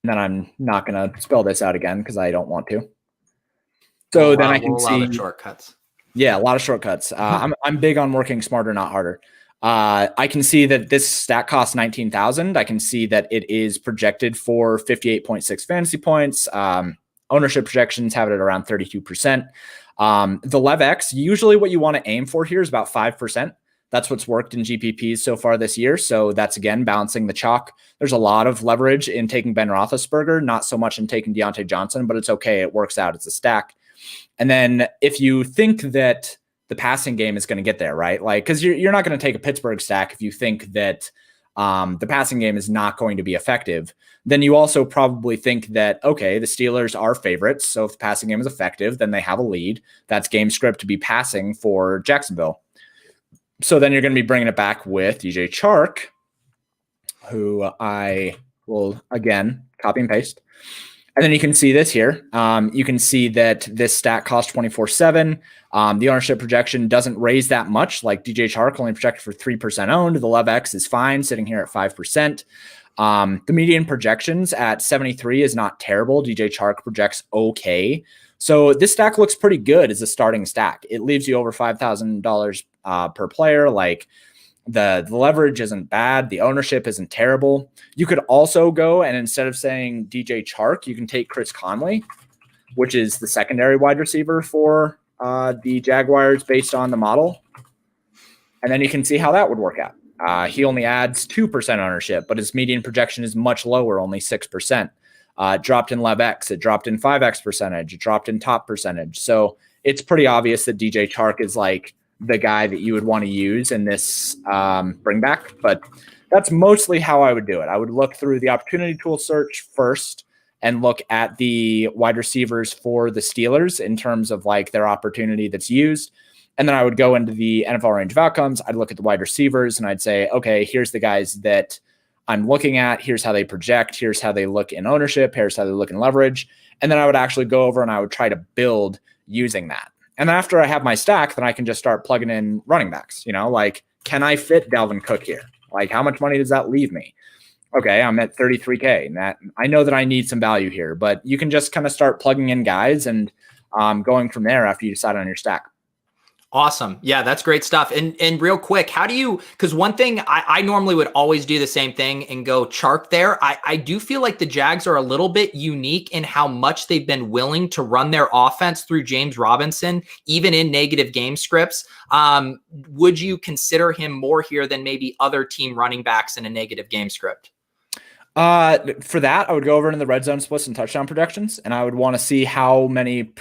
And then I'm not going to spell this out again because I don't want to. So then I can see shortcuts. Yeah, a lot of shortcuts. I'm big on working smarter, not harder. I can see that this stack costs 19,000. I can see that it is projected for 58.6 fantasy points. Ownership projections have it at around 32%. The LevX, usually what you want to aim for here is about 5%. That's what's worked in GPPs so far this year. So that's, again, balancing the chalk. There's a lot of leverage in taking Ben Roethlisberger, not so much in taking Deontay Johnson, but it's okay. It works out. It's a stack. And then if you think that the passing game is going to get there, right? Like, because you're not going to take a Pittsburgh stack if you think that the passing game is not going to be effective. Then you also probably think that, okay, the Steelers are favorites. So if the passing game is effective, then they have a lead. That's game script to be passing for Jacksonville. So then you're going to be bringing it back with DJ Chark, who I will, again, copy and paste. And then you can see this here. You can see that this stack costs 24/7. The ownership projection doesn't raise that much. Like DJ Chark only projected for 3% owned. The LevX is fine, sitting here at 5%. The median projections at 73 is not terrible. DJ Chark projects okay. So this stack looks pretty good as a starting stack. It leaves you over $5,000 per player. Like the leverage isn't bad. The ownership isn't terrible. You could also go and instead of saying DJ Chark, you can take Chris Conley, which is the secondary wide receiver for the Jaguars based on the model. And then you can see how that would work out. He only adds 2% ownership, but his median projection is much lower, only 6%. It dropped in LevX, it dropped in 5X percentage, it dropped in top percentage. So it's pretty obvious that DJ Chark is like the guy that you would want to use in this bring back. But that's mostly how I would do it. I would look through the opportunity tool search first and look at the wide receivers for the Steelers in terms of like their opportunity that's used. And then I would go into the NFL range of outcomes. I'd look at the wide receivers and I'd say, okay, here's the guys that I'm looking at. Here's how they project. Here's how they look in ownership. Here's how they look in leverage. And then I would actually go over and I would try to build using that. And then after I have my stack, then I can just start plugging in running backs. You know, like, can I fit Dalvin Cook here? Like, how much money does that leave me? Okay, I'm at 33K. And that I know that I need some value here, but you can just kind of start plugging in guys and going from there after you decide on your stack. Awesome. Yeah, that's great stuff. And real quick, how do you, because one thing I normally would always do the same thing and go Chark there. I do feel like the Jags are a little bit unique in how much they've been willing to run their offense through James Robinson, even in negative game scripts. Would you consider him more here than maybe other team running backs in a negative game script? For that, I would go over into the red zone splits and touchdown projections, and I would want to see how many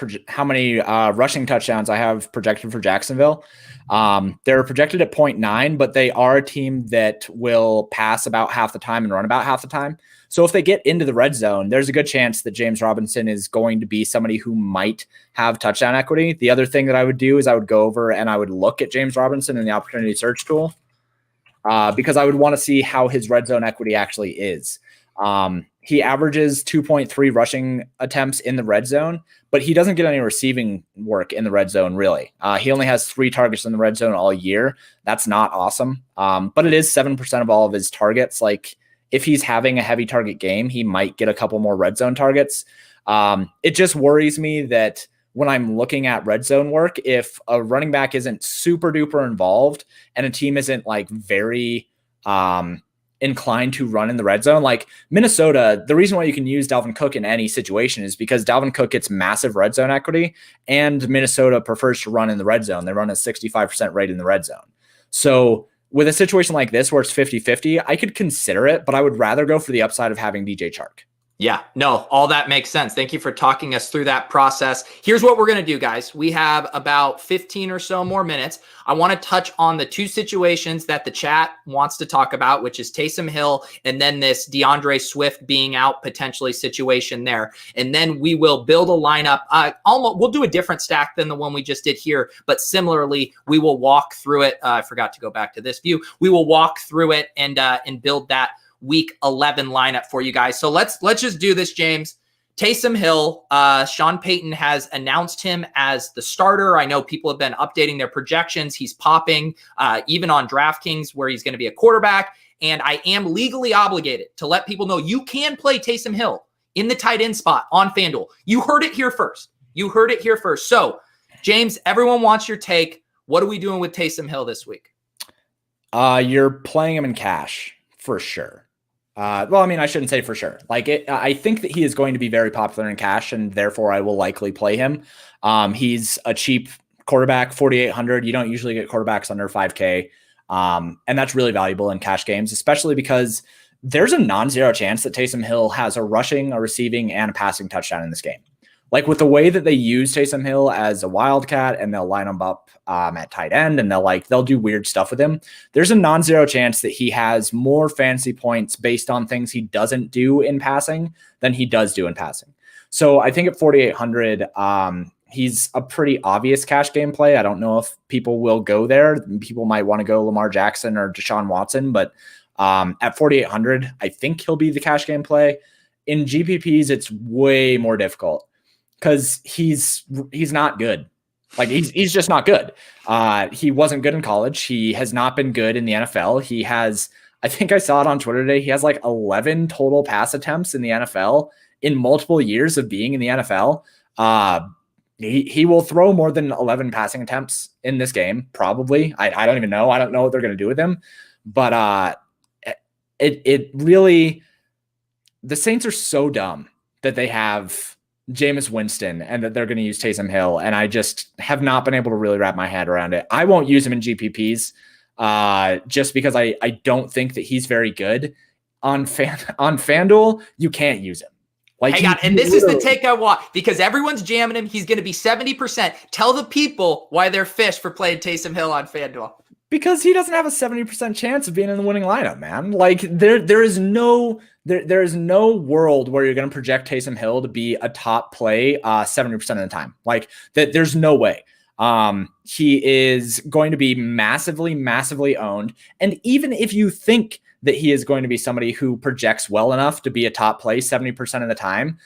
rushing touchdowns I have projected for Jacksonville. They're projected at 0.9, but they are a team that will pass about half the time and run about half the time. So if they get into the red zone, there's a good chance that James Robinson is going to be somebody who might have touchdown equity. The other thing that I would do is I would go over and I would look at James Robinson in the opportunity search tool. Because I would want to see how his red zone equity actually is. He averages 2.3 rushing attempts in the red zone, but he doesn't get any receiving work in the red zone, really. He only has 3 targets in the red zone all year. That's not awesome. But it is 7% of all of his targets. Like, if he's having a heavy target game, he might get a couple more red zone targets. It just worries me that when I'm looking at red zone work, if a running back isn't super duper involved and a team isn't like very inclined to run in the red zone, like Minnesota, the reason why you can use Dalvin Cook in any situation is because Dalvin Cook gets massive red zone equity and Minnesota prefers to run in the red zone. They run a 65% rate in the red zone. So with a situation like this where it's 50-50, I could consider it, but I would rather go for the upside of having DJ Chark. Yeah, no, all that makes sense. Thank you for talking us through that process. Here's what we're going to do, guys. We have about 15 or so more minutes. I want to touch on the 2 situations that the chat wants to talk about, which is Taysom Hill and then this DeAndre Swift being out potentially situation there. And then we will build a lineup. We'll do a different stack than the one we just did here, but similarly, we will walk through it. I forgot to go back to this view. We will walk through it and build that week 11 lineup for you guys. So let's just do this, James. Taysom Hill, Sean Payton has announced him as the starter. I know people have been updating their projections. He's popping even on Draftkings where he's going to be a quarterback. And I am legally obligated to let people know you can play Taysom Hill in the tight end spot on Fanduel. You heard it here first. So, James, everyone wants your take. What are we doing with Taysom Hill this week? You're playing him in cash for sure. Well, I mean, I shouldn't say for sure. I think that he is going to be very popular in cash, and therefore I will likely play him. He's a cheap quarterback, 4,800. You don't usually get quarterbacks under 5K. And that's really valuable in cash games, especially because there's a non-zero chance that Taysom Hill has a rushing, a receiving, and a passing touchdown in this game. Like with the way that they use Taysom Hill as a wildcat and they'll line him up at tight end and they'll do weird stuff with him. There's a non-zero chance that he has more fantasy points based on things he doesn't do in passing than he does do in passing. So I think at 4,800, he's a pretty obvious cash game play. I don't know if people will go there. People might want to go Lamar Jackson or Deshaun Watson, but at 4,800, I think he'll be the cash game play. In GPPs, it's way more difficult because he's not good. Like he's just not good. He wasn't good in college. He has not been good in the NFL. He has I think I saw it on Twitter today. He has like 11 total pass attempts in the NFL in multiple years of being in the NFL. He will throw more than 11 passing attempts in this game, probably. I don't even know. I don't know what they're going to do with him. But it really, the Saints are so dumb that they have Jameis Winston and that they're going to use Taysom Hill. And I just have not been able to really wrap my head around it. I won't use him in GPPs just because I don't think that he's very good. On Fanduel, you can't use him. Like, hang on, and this is the take I want, because everyone's jamming him. He's going to be 70%. Tell the people why they're fish for playing Taysom Hill on FanDuel. Because he doesn't have a 70% chance of being in the winning lineup, man. Like there is no world where you're going to project Taysom Hill to be a top play 70% of the time. Like that, there's no way. He is going to be massively owned. And even if you think that he is going to be somebody who projects well enough to be a top play 70% of the time,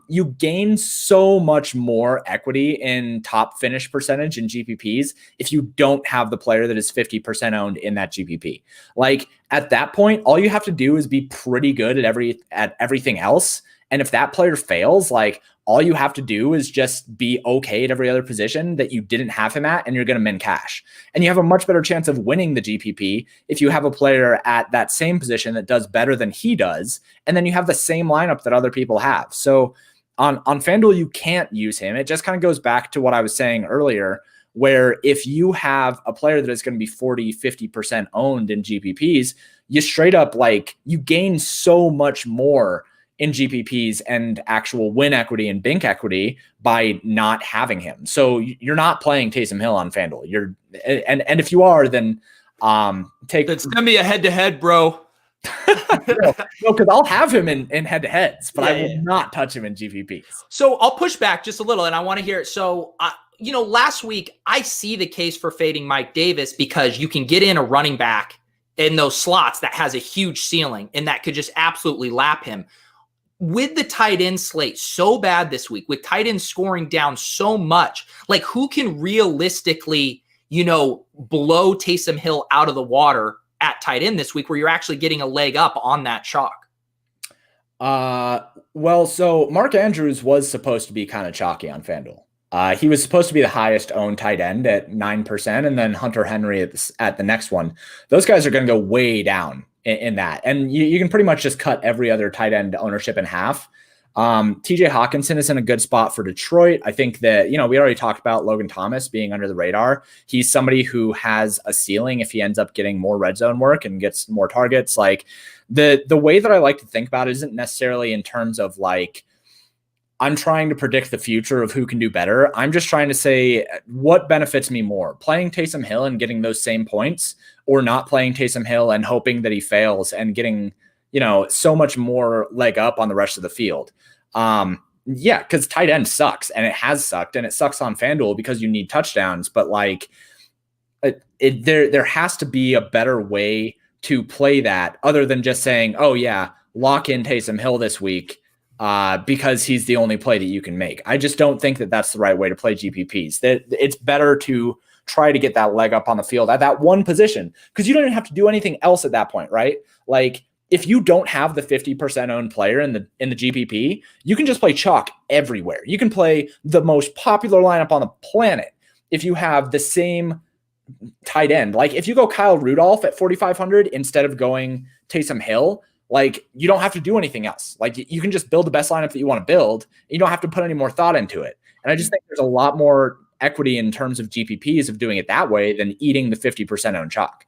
you gain so much more equity in top finish percentage in GPPs if you don't have the player that is 50% owned in that GPP. Like at that point, all you have to do is be pretty good at everything else. And if that player fails, like all you have to do is just be okay at every other position that you didn't have him at, and you're going to min cash. And you have a much better chance of winning the GPP if you have a player at that same position that does better than he does, and then you have the same lineup that other people have. So on FanDuel, you can't use him. It just kind of goes back to what I was saying earlier, where if you have a player that is going to be 40, 50% owned in GPPs, you straight up you gain so much more in GPPs and actual win equity and bink equity by not having him. So you're not playing Taysom Hill on FanDuel. And if you are, then send me a head-to-head, bro. No, because I'll have him in head-to-heads, but I will not touch him in GPPs. So I'll push back just a little, and I want to hear it. So, last week, I see the case for fading Mike Davis because you can get in a running back in those slots that has a huge ceiling, and that could just absolutely lap him. With the tight end slate so bad this week, with tight ends scoring down so much, like who can realistically, blow Taysom Hill out of the water at tight end this week where you're actually getting a leg up on that chalk? Well, so Mark Andrews was supposed to be kind of chalky on FanDuel. He was supposed to be the highest owned tight end at 9%, and then Hunter Henry at the next one. Those guys are going to go way down in that. And you can pretty much just cut every other tight end ownership in half. TJ Hawkinson is in a good spot for Detroit. I think that, we already talked about Logan Thomas being under the radar. He's somebody who has a ceiling if he ends up getting more red zone work and gets more targets. Like the way that I like to think about it isn't necessarily in terms of I'm trying to predict the future of who can do better. I'm just trying to say what benefits me more, playing Taysom Hill and getting those same points, or not playing Taysom Hill and hoping that he fails and getting, so much more leg up on the rest of the field. Because tight end sucks, and it has sucked, and it sucks on FanDuel because you need touchdowns. But there has to be a better way to play that other than just saying, oh yeah, lock in Taysom Hill this week. Because he's the only play that you can make. I just don't think that that's the right way to play GPPs. That it's better to try to get that leg up on the field at that one position, because you don't even have to do anything else at that point, right? Like if you don't have the 50% owned player in the GPP, you can just play chalk everywhere. You can play the most popular lineup on the planet if you have the same tight end. Like if you go Kyle Rudolph at 4,500 instead of going Taysom Hill, you don't have to do anything else. You can just build the best lineup that you want to build. You don't have to put any more thought into it. And I just think there's a lot more equity in terms of GPPs of doing it that way than eating the 50% owned chalk.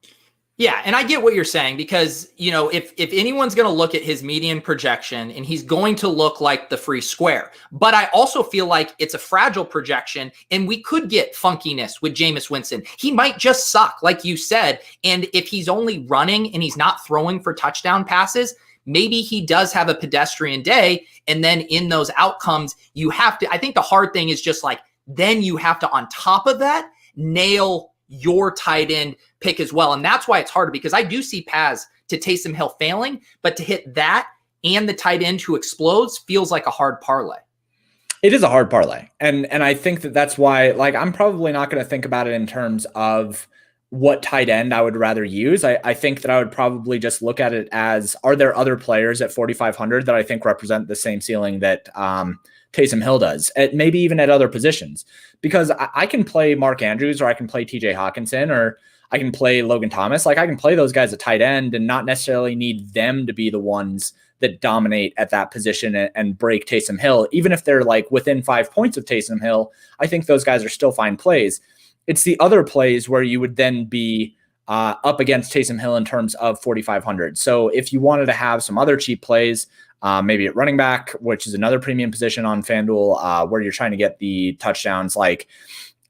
Yeah, and I get what you're saying because, if anyone's going to look at his median projection, and he's going to look like the free square. But I also feel like it's a fragile projection, and we could get funkiness with Jameis Winston. He might just suck, like you said. And if he's only running and he's not throwing for touchdown passes, maybe he does have a pedestrian day. And then in those outcomes, you have to, I think the hard thing is just then you have to, on top of that, nail your tight end pick as well. And that's why it's harder, because I do see paths to Taysom Hill failing, but to hit that and the tight end who explodes feels like a hard parlay. It is a hard parlay. And I think that that's why, I'm probably not going to think about it in terms of what tight end I would rather use. I think that I would probably just look at it as, are there other players at 4,500 that I think represent the same ceiling that Taysom Hill does, maybe even at other positions? Because I can play Mark Andrews, or I can play TJ Hawkinson, or I can play Logan Thomas. Like, I can play those guys at tight end and not necessarily need them to be the ones that dominate at that position and break Taysom Hill. Even if they're like within 5 points of Taysom Hill, I think those guys are still fine plays. It's the other plays where you would then be up against Taysom Hill in terms of 4,500. So if you wanted to have some other cheap plays, maybe at running back, which is another premium position on FanDuel, where you're trying to get the touchdowns, like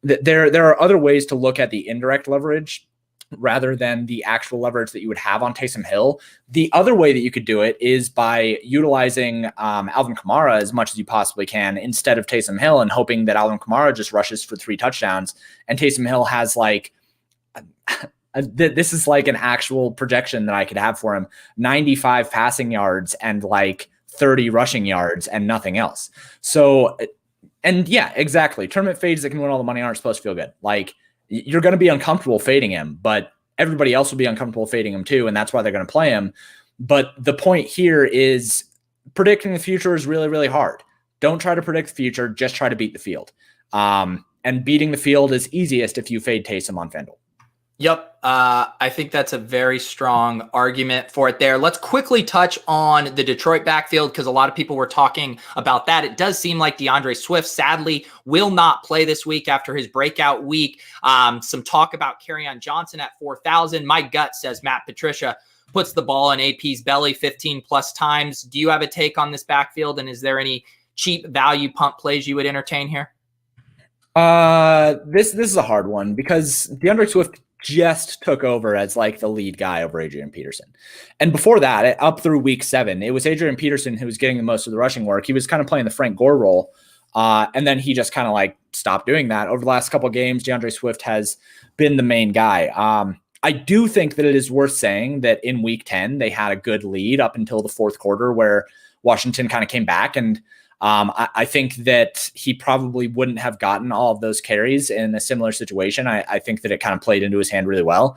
there are other ways to look at the indirect leverage rather than the actual leverage that you would have on Taysom Hill. The other way that you could do it is by utilizing Alvin Kamara as much as you possibly can instead of Taysom Hill, and hoping that Alvin Kamara just rushes for 3 touchdowns and Taysom Hill has like, this is like an actual projection that I could have for him, 95 passing yards and like 30 rushing yards and nothing else. So, and yeah, exactly. Tournament fades that can win all the money aren't supposed to feel good. Like, you're going to be uncomfortable fading him, but everybody else will be uncomfortable fading him too. And that's why they're going to play him. But the point here is predicting the future is really, really hard. Don't try to predict the future. Just try to beat the field. And beating the field is easiest if you fade Taysom on FanDuel. Yep. I think that's a very strong argument for it there. Let's quickly touch on the Detroit backfield, because a lot of people were talking about that. It does seem like DeAndre Swift, sadly, will not play this week after his breakout week. Some talk about Kerryon Johnson at 4,000. My gut says Matt Patricia puts the ball in AP's belly 15 plus times. Do you have a take on this backfield? And is there any cheap value pump plays you would entertain here? This is a hard one, because DeAndre Swift just took over as like the lead guy over Adrian Peterson. And before that, up through week 7, it was Adrian Peterson who was getting the most of the rushing work. He was kind of playing the Frank Gore role. And then he just kind of like stopped doing that. Over the last couple of games, DeAndre Swift has been the main guy. I do think that it is worth saying that in week 10, they had a good lead up until the fourth quarter, where Washington kind of came back. And I think that he probably wouldn't have gotten all of those carries in a similar situation. I think that it kind of played into his hand really well.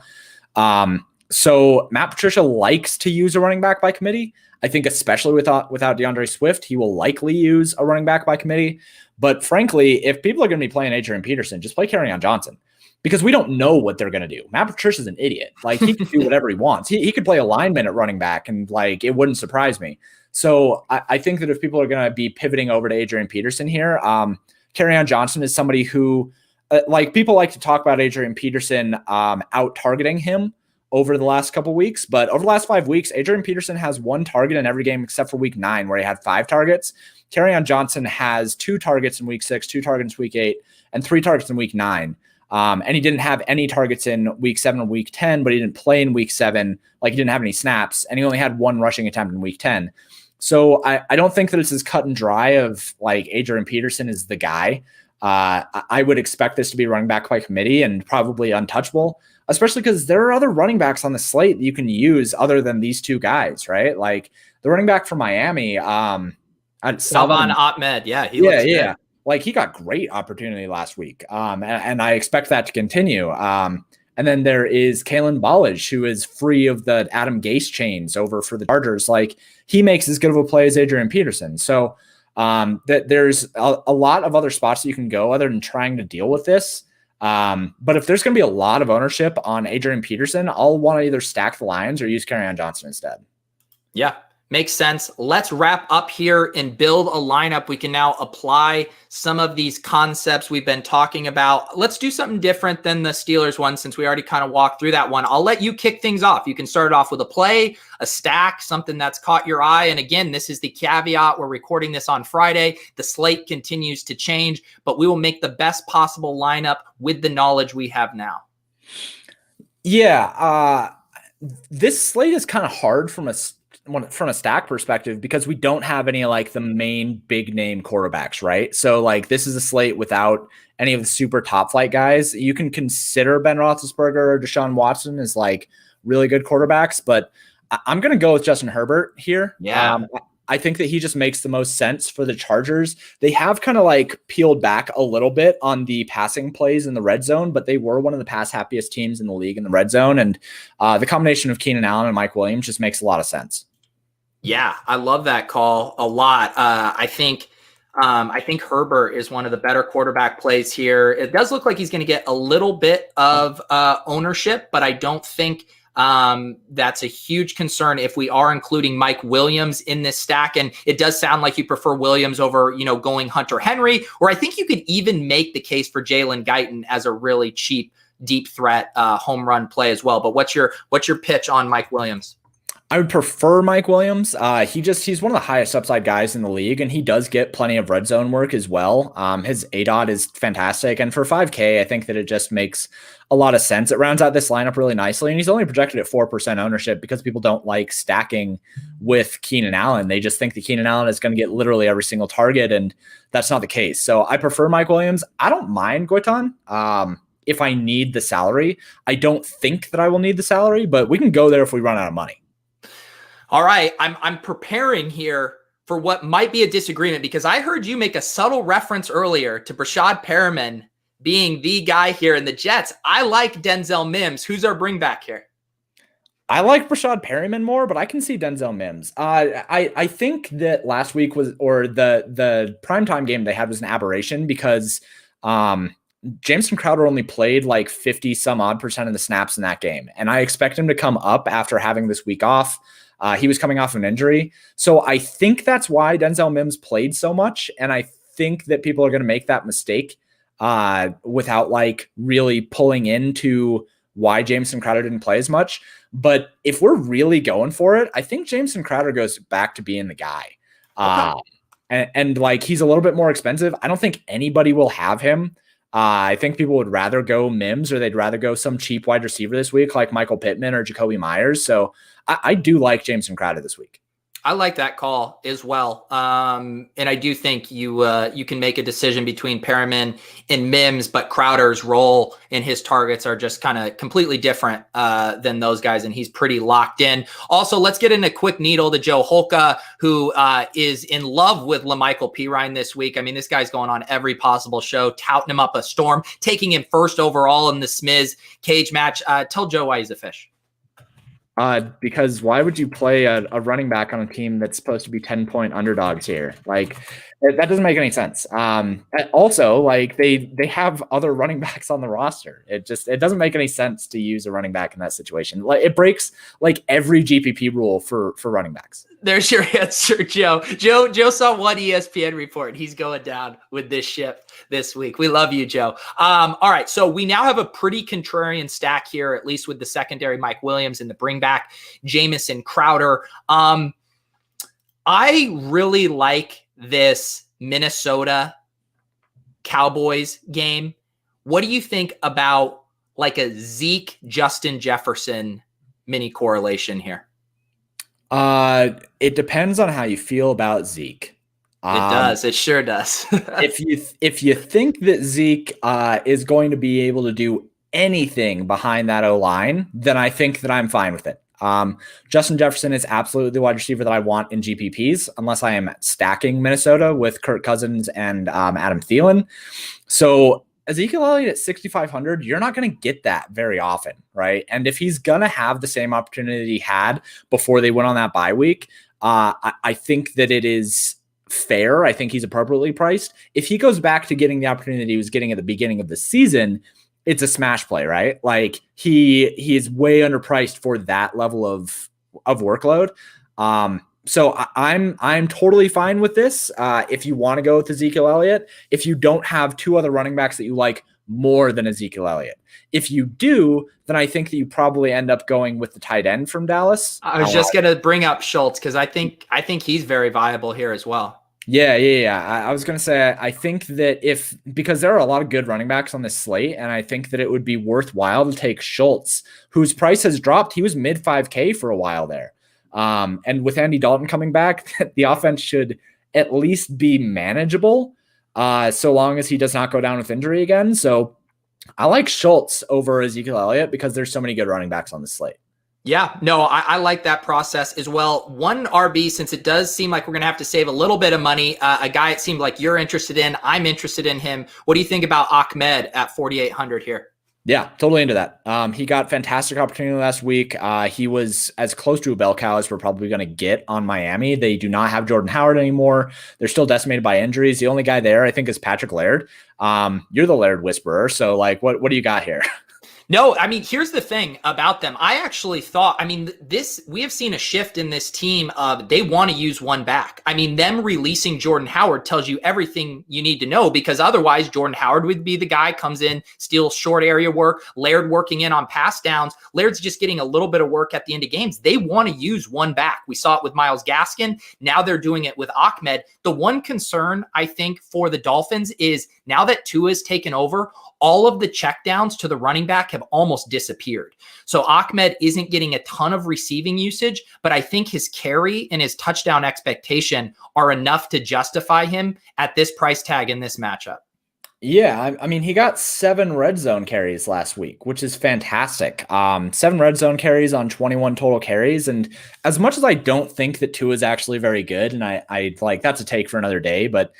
So Matt Patricia likes to use a running back by committee. I think especially without DeAndre Swift, he will likely use a running back by committee. But frankly, if people are going to be playing Adrian Peterson, just play Kerryon Johnson, because we don't know what they're going to do. Matt Patricia's an idiot. Like, he can do whatever he wants. He could play a lineman at running back, and like, it wouldn't surprise me. So I think that if people are going to be pivoting over to Adrian Peterson here, Kerryon Johnson is somebody who, like, people like to talk about Adrian Peterson out targeting him over the last couple of weeks. But over the last 5 weeks, Adrian Peterson has 1 target in every game except for week 9, where he had 5 targets. Kerryon Johnson has 2 targets in week 6, 2 targets in week 8, and 3 targets in week 9. And he didn't have any targets in week 7 or week 10, but he didn't play in week 7. Like, he didn't have any snaps, and he only had 1 rushing attempt in week 10. So I don't think that it's as cut and dry of like Adrian Peterson is the guy. I would expect this to be running back by committee and probably untouchable, especially because there are other running backs on the slate that you can use other than these 2 guys, right? Like the running back from Miami, Salvon Ahmed. Yeah. He looks good. Like, he got great opportunity last week. And I expect that to continue. And then there is Kalen Ballage, who is free of the Adam Gase chains over for the Chargers. Like, he makes as good of a play as Adrian Peterson. So that there's a lot of other spots that you can go other than trying to deal with this. But if there's going to be a lot of ownership on Adrian Peterson, I'll want to either stack the Lions or use Kerryon Johnson instead. Yeah. Makes sense. Let's wrap up here and build a lineup. We can now apply some of these concepts we've been talking about. Let's do something different than the Steelers one, since we already kind of walked through that one. I'll let you kick things off. You can start it off with a play, a stack, something that's caught your eye. And again, this is the caveat. We're recording this on Friday. The slate continues to change, but we will make the best possible lineup with the knowledge we have now. Yeah. This slate is kind of hard from a stack perspective, because we don't have any like the main big name quarterbacks, right? So like, this is a slate without any of the super top flight guys. You can consider Ben Roethlisberger or Deshaun Watson as like really good quarterbacks, but I'm going to go with Justin Herbert here. Yeah. I think that he just makes the most sense for the Chargers. They have kind of like peeled back a little bit on the passing plays in the red zone, but they were one of the pass happiest teams in the league in the red zone. And the combination of Keenan Allen and Mike Williams just makes a lot of sense. Yeah, I love that call a lot. I think Herbert is one of the better quarterback plays here. It does look like he's going to get a little bit of ownership, but I don't think that's a huge concern if we are including Mike Williams in this stack. And it does sound like you prefer Williams over, going Hunter Henry, or I think you could even make the case for Jalen Guyton as a really cheap, deep threat home run play as well. But what's your pitch on Mike Williams? I would prefer Mike Williams. He's one of the highest upside guys in the league, and he does get plenty of red zone work as well. His ADOT is fantastic, and for 5K, I think that it just makes a lot of sense. It rounds out this lineup really nicely, and he's only projected at 4% ownership because people don't like stacking with Keenan Allen. They just think that Keenan Allen is going to get literally every single target, and that's not the case. So I prefer Mike Williams. I don't mind Guyton. If I need the salary, I don't think that I will need the salary, but we can go there if we run out of money. All right, I'm preparing here for what might be a disagreement because I heard you make a subtle reference earlier to Brashad Perriman being the guy here in the Jets. I like Denzel Mims. Who's our bring back here? I like Brashad Perriman more, but I can see Denzel Mims. I think that last week the primetime game they had was an aberration because Jameson Crowder only played like 50 some odd percent of the snaps in that game. And I expect him to come up after having this week off. He was coming off an injury. So I think that's why Denzel Mims played so much. And I think that people are going to make that mistake without like really pulling into why Jameson Crowder didn't play as much. But if we're really going for it, I think Jameson Crowder goes back to being the guy. Okay. And like, he's a little bit more expensive. I don't think anybody will have him. I think people would rather go Mims or they'd rather go some cheap wide receiver this week, like Michael Pittman or Jacoby Myers. So I do like Jameson Crowder this week. I like that call as well. And I do think you can make a decision between Perriman and Mims, but Crowder's role and his targets are just kind of completely different than those guys, and he's pretty locked in. Also, let's get in a quick needle to Joe Holka, who is in love with LaMichael Pirine this week. I mean, this guy's going on every possible show, touting him up a storm, taking him first overall in the Smiz cage match. Tell Joe why he's a fish. Because why would you play a running back on a team that's supposed to be 10-point underdogs here? Like that doesn't make any sense. Also, like they have other running backs on the roster. It doesn't make any sense to use a running back in that situation. Like it breaks like every GPP rule for running backs. There's your answer, Joe. Joe saw one ESPN report. He's going down with this ship this week. We love you, Joe. All right, so we now have a pretty contrarian stack here, at least with the secondary Mike Williams and the bring back Jamison Crowder. I really like this Minnesota Cowboys game. What do you think about like a Zeke Justin Jefferson mini correlation here? It depends on how you feel about Zeke. It does. It sure does. if you think that Zeke is going to be able to do anything behind that O-line, then I think that I'm fine with it. Justin Jefferson is absolutely the wide receiver that I want in GPPs, unless I am stacking Minnesota with Kirk Cousins and Adam Thielen. So Ezekiel Elliott at 6,500, you're not going to get that very often, right? And if he's going to have the same opportunity he had before they went on that bye week, I think that it is fair. I think he's appropriately priced. If he goes back to getting the opportunity he was getting at the beginning of the season, it's a smash play, right? Like he is way underpriced for that level of workload. So I'm totally fine with this. If you want to go with Ezekiel Elliott, if you don't have two other running backs that you like more than Ezekiel Elliott. If you do, then I think that you probably end up going with the tight end from Dallas. I was just going to bring up Schultz because I think he's very viable here as well. Yeah. I was going to say, I think that because there are a lot of good running backs on this slate, and I think that it would be worthwhile to take Schultz, whose price has dropped. He was mid 5K for a while there. And with Andy Dalton coming back, the offense should at least be manageable, so long as he does not go down with injury again. So I like Schultz over Ezekiel Elliott because there's so many good running backs on the slate. Yeah, no, I like that process as well. One RB, since it does seem like we're going to have to save a little bit of money, a guy it seemed like you're interested in, I'm interested in him. What do you think about Ahmed at 4,800 here? Yeah, totally into that. He got fantastic opportunity last week. He was as close to a bell cow as we're probably going to get on Miami. They do not have Jordan Howard anymore. They're still decimated by injuries. The only guy there, I think, is Patrick Laird. You're the Laird whisperer. So, like, what do you got here? No, I mean, here's the thing about them. I actually thought, I mean, we have seen a shift in this team of they want to use one back. I mean, them releasing Jordan Howard tells you everything you need to know, because otherwise Jordan Howard would be the guy, comes in, steals short area work, Laird working in on pass downs. Laird's just getting a little bit of work at the end of games. They want to use one back. We saw it with Myles Gaskin. Now they're doing it with Ahmed. The one concern, I think, for the Dolphins is now that Tua's taken over, all of the checkdowns to the running back have almost disappeared. So Ahmed isn't getting a ton of receiving usage, but I think his carry and his touchdown expectation are enough to justify him at this price tag in this matchup. Yeah, I mean, he got 7 red zone carries last week, which is fantastic. 7 red zone carries on 21 total carries. And as much as I don't think that Tua is actually very good, and I like, that's a take for another day, but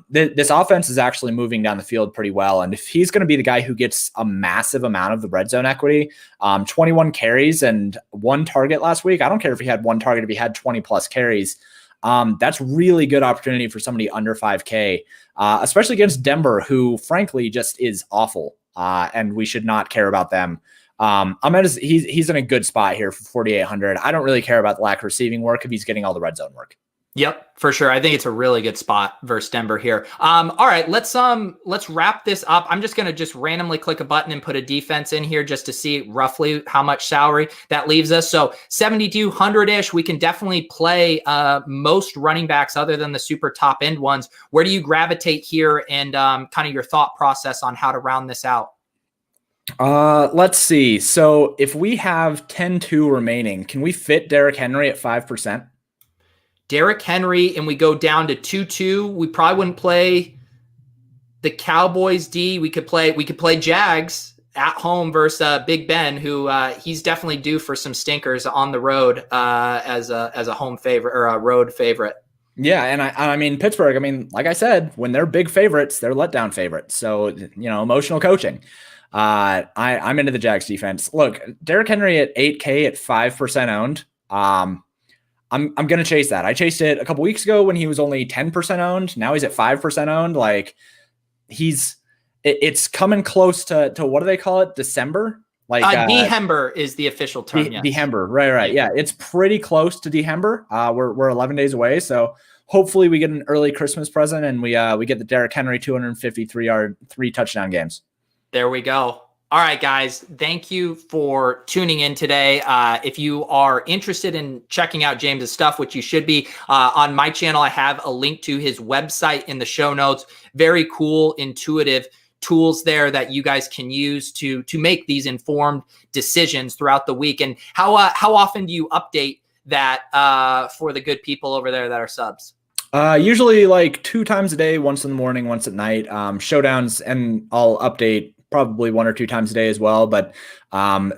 this offense is actually moving down the field pretty well. And if he's going to be the guy who gets a massive amount of the red zone equity, 21 carries and 1 target last week, I don't care if he had 1 target, if he had 20 plus carries, that's really good opportunity for somebody under 5K, especially against Denver, who frankly just is awful, and we should not care about them. He's in a good spot here for 4,800. I don't really care about the lack of receiving work if he's getting all the red zone work. Yep, for sure. I think it's a really good spot versus Denver here. All right, let's wrap this up. I'm just going to randomly click a button and put a defense in here just to see roughly how much salary that leaves us. So 7,200-ish, we can definitely play most running backs other than the super top end ones. Where do you gravitate here, and kind of your thought process on how to round this out? Let's see. So if we have 10-2 remaining, can we fit Derrick Henry at 5%? Derrick Henry, and we go down to 2-2. We probably wouldn't play the Cowboys D. We could play Jags at home versus Big Ben, who he's definitely due for some stinkers on the road as a home favorite or a road favorite. Yeah, and I mean Pittsburgh. I mean, like I said, when they're big favorites, they're letdown favorites. So emotional coaching. I'm into the Jags defense. Look, Derrick Henry at 8K at 5% owned. I'm going to chase that. I chased it a couple weeks ago when he was only 10% owned. Now he's at 5% owned. Like it's coming close to what do they call it? December? Like Dehember is the official term. Yes. Dehember. Right. Yeah. It's pretty close to Dehember. We're 11 days away. So hopefully we get an early Christmas present and we get the Derrick Henry 253-yard 3 touchdown games. There we go. All right, guys, thank you for tuning in today. If you are interested in checking out James's stuff, which you should be, on my channel, I have a link to his website in the show notes. Very cool, intuitive tools there that you guys can use to make these informed decisions throughout the week. And how often do you update that for the good people over there that are subs? Usually like 2 times a day, once in the morning, once at night. Showdowns, and I'll update probably 1 or 2 times a day as well. But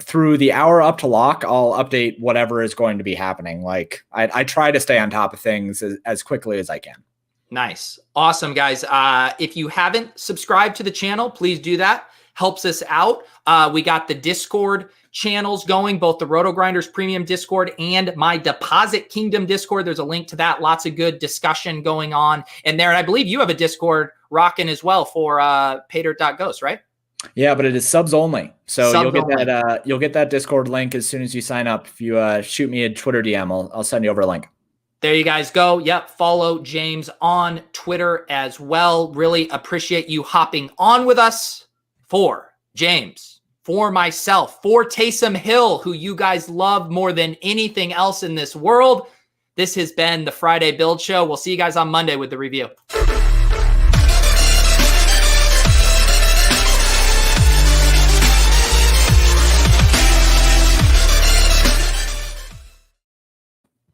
through the hour up to lock, I'll update whatever is going to be happening. Like I try to stay on top of things as quickly as I can. Nice. Awesome, guys. If you haven't subscribed to the channel, please do that. Helps us out. We got the Discord channels going, both the Roto Grinders Premium Discord and my Deposit Kingdom Discord. There's a link to that. Lots of good discussion going on in there. And I believe you have a Discord rocking as well for paydirt.ghost, right? Yeah, but it is subs only. So you'll get that Discord link as soon as you sign up. If you shoot me a Twitter DM, I'll send you over a link. There you guys go. Yep. Follow James on Twitter as well. Really appreciate you hopping on with us. For James, for myself, for Taysom Hill, who you guys love more than anything else in this world, this has been the Friday Build Show. We'll see you guys on Monday with the review.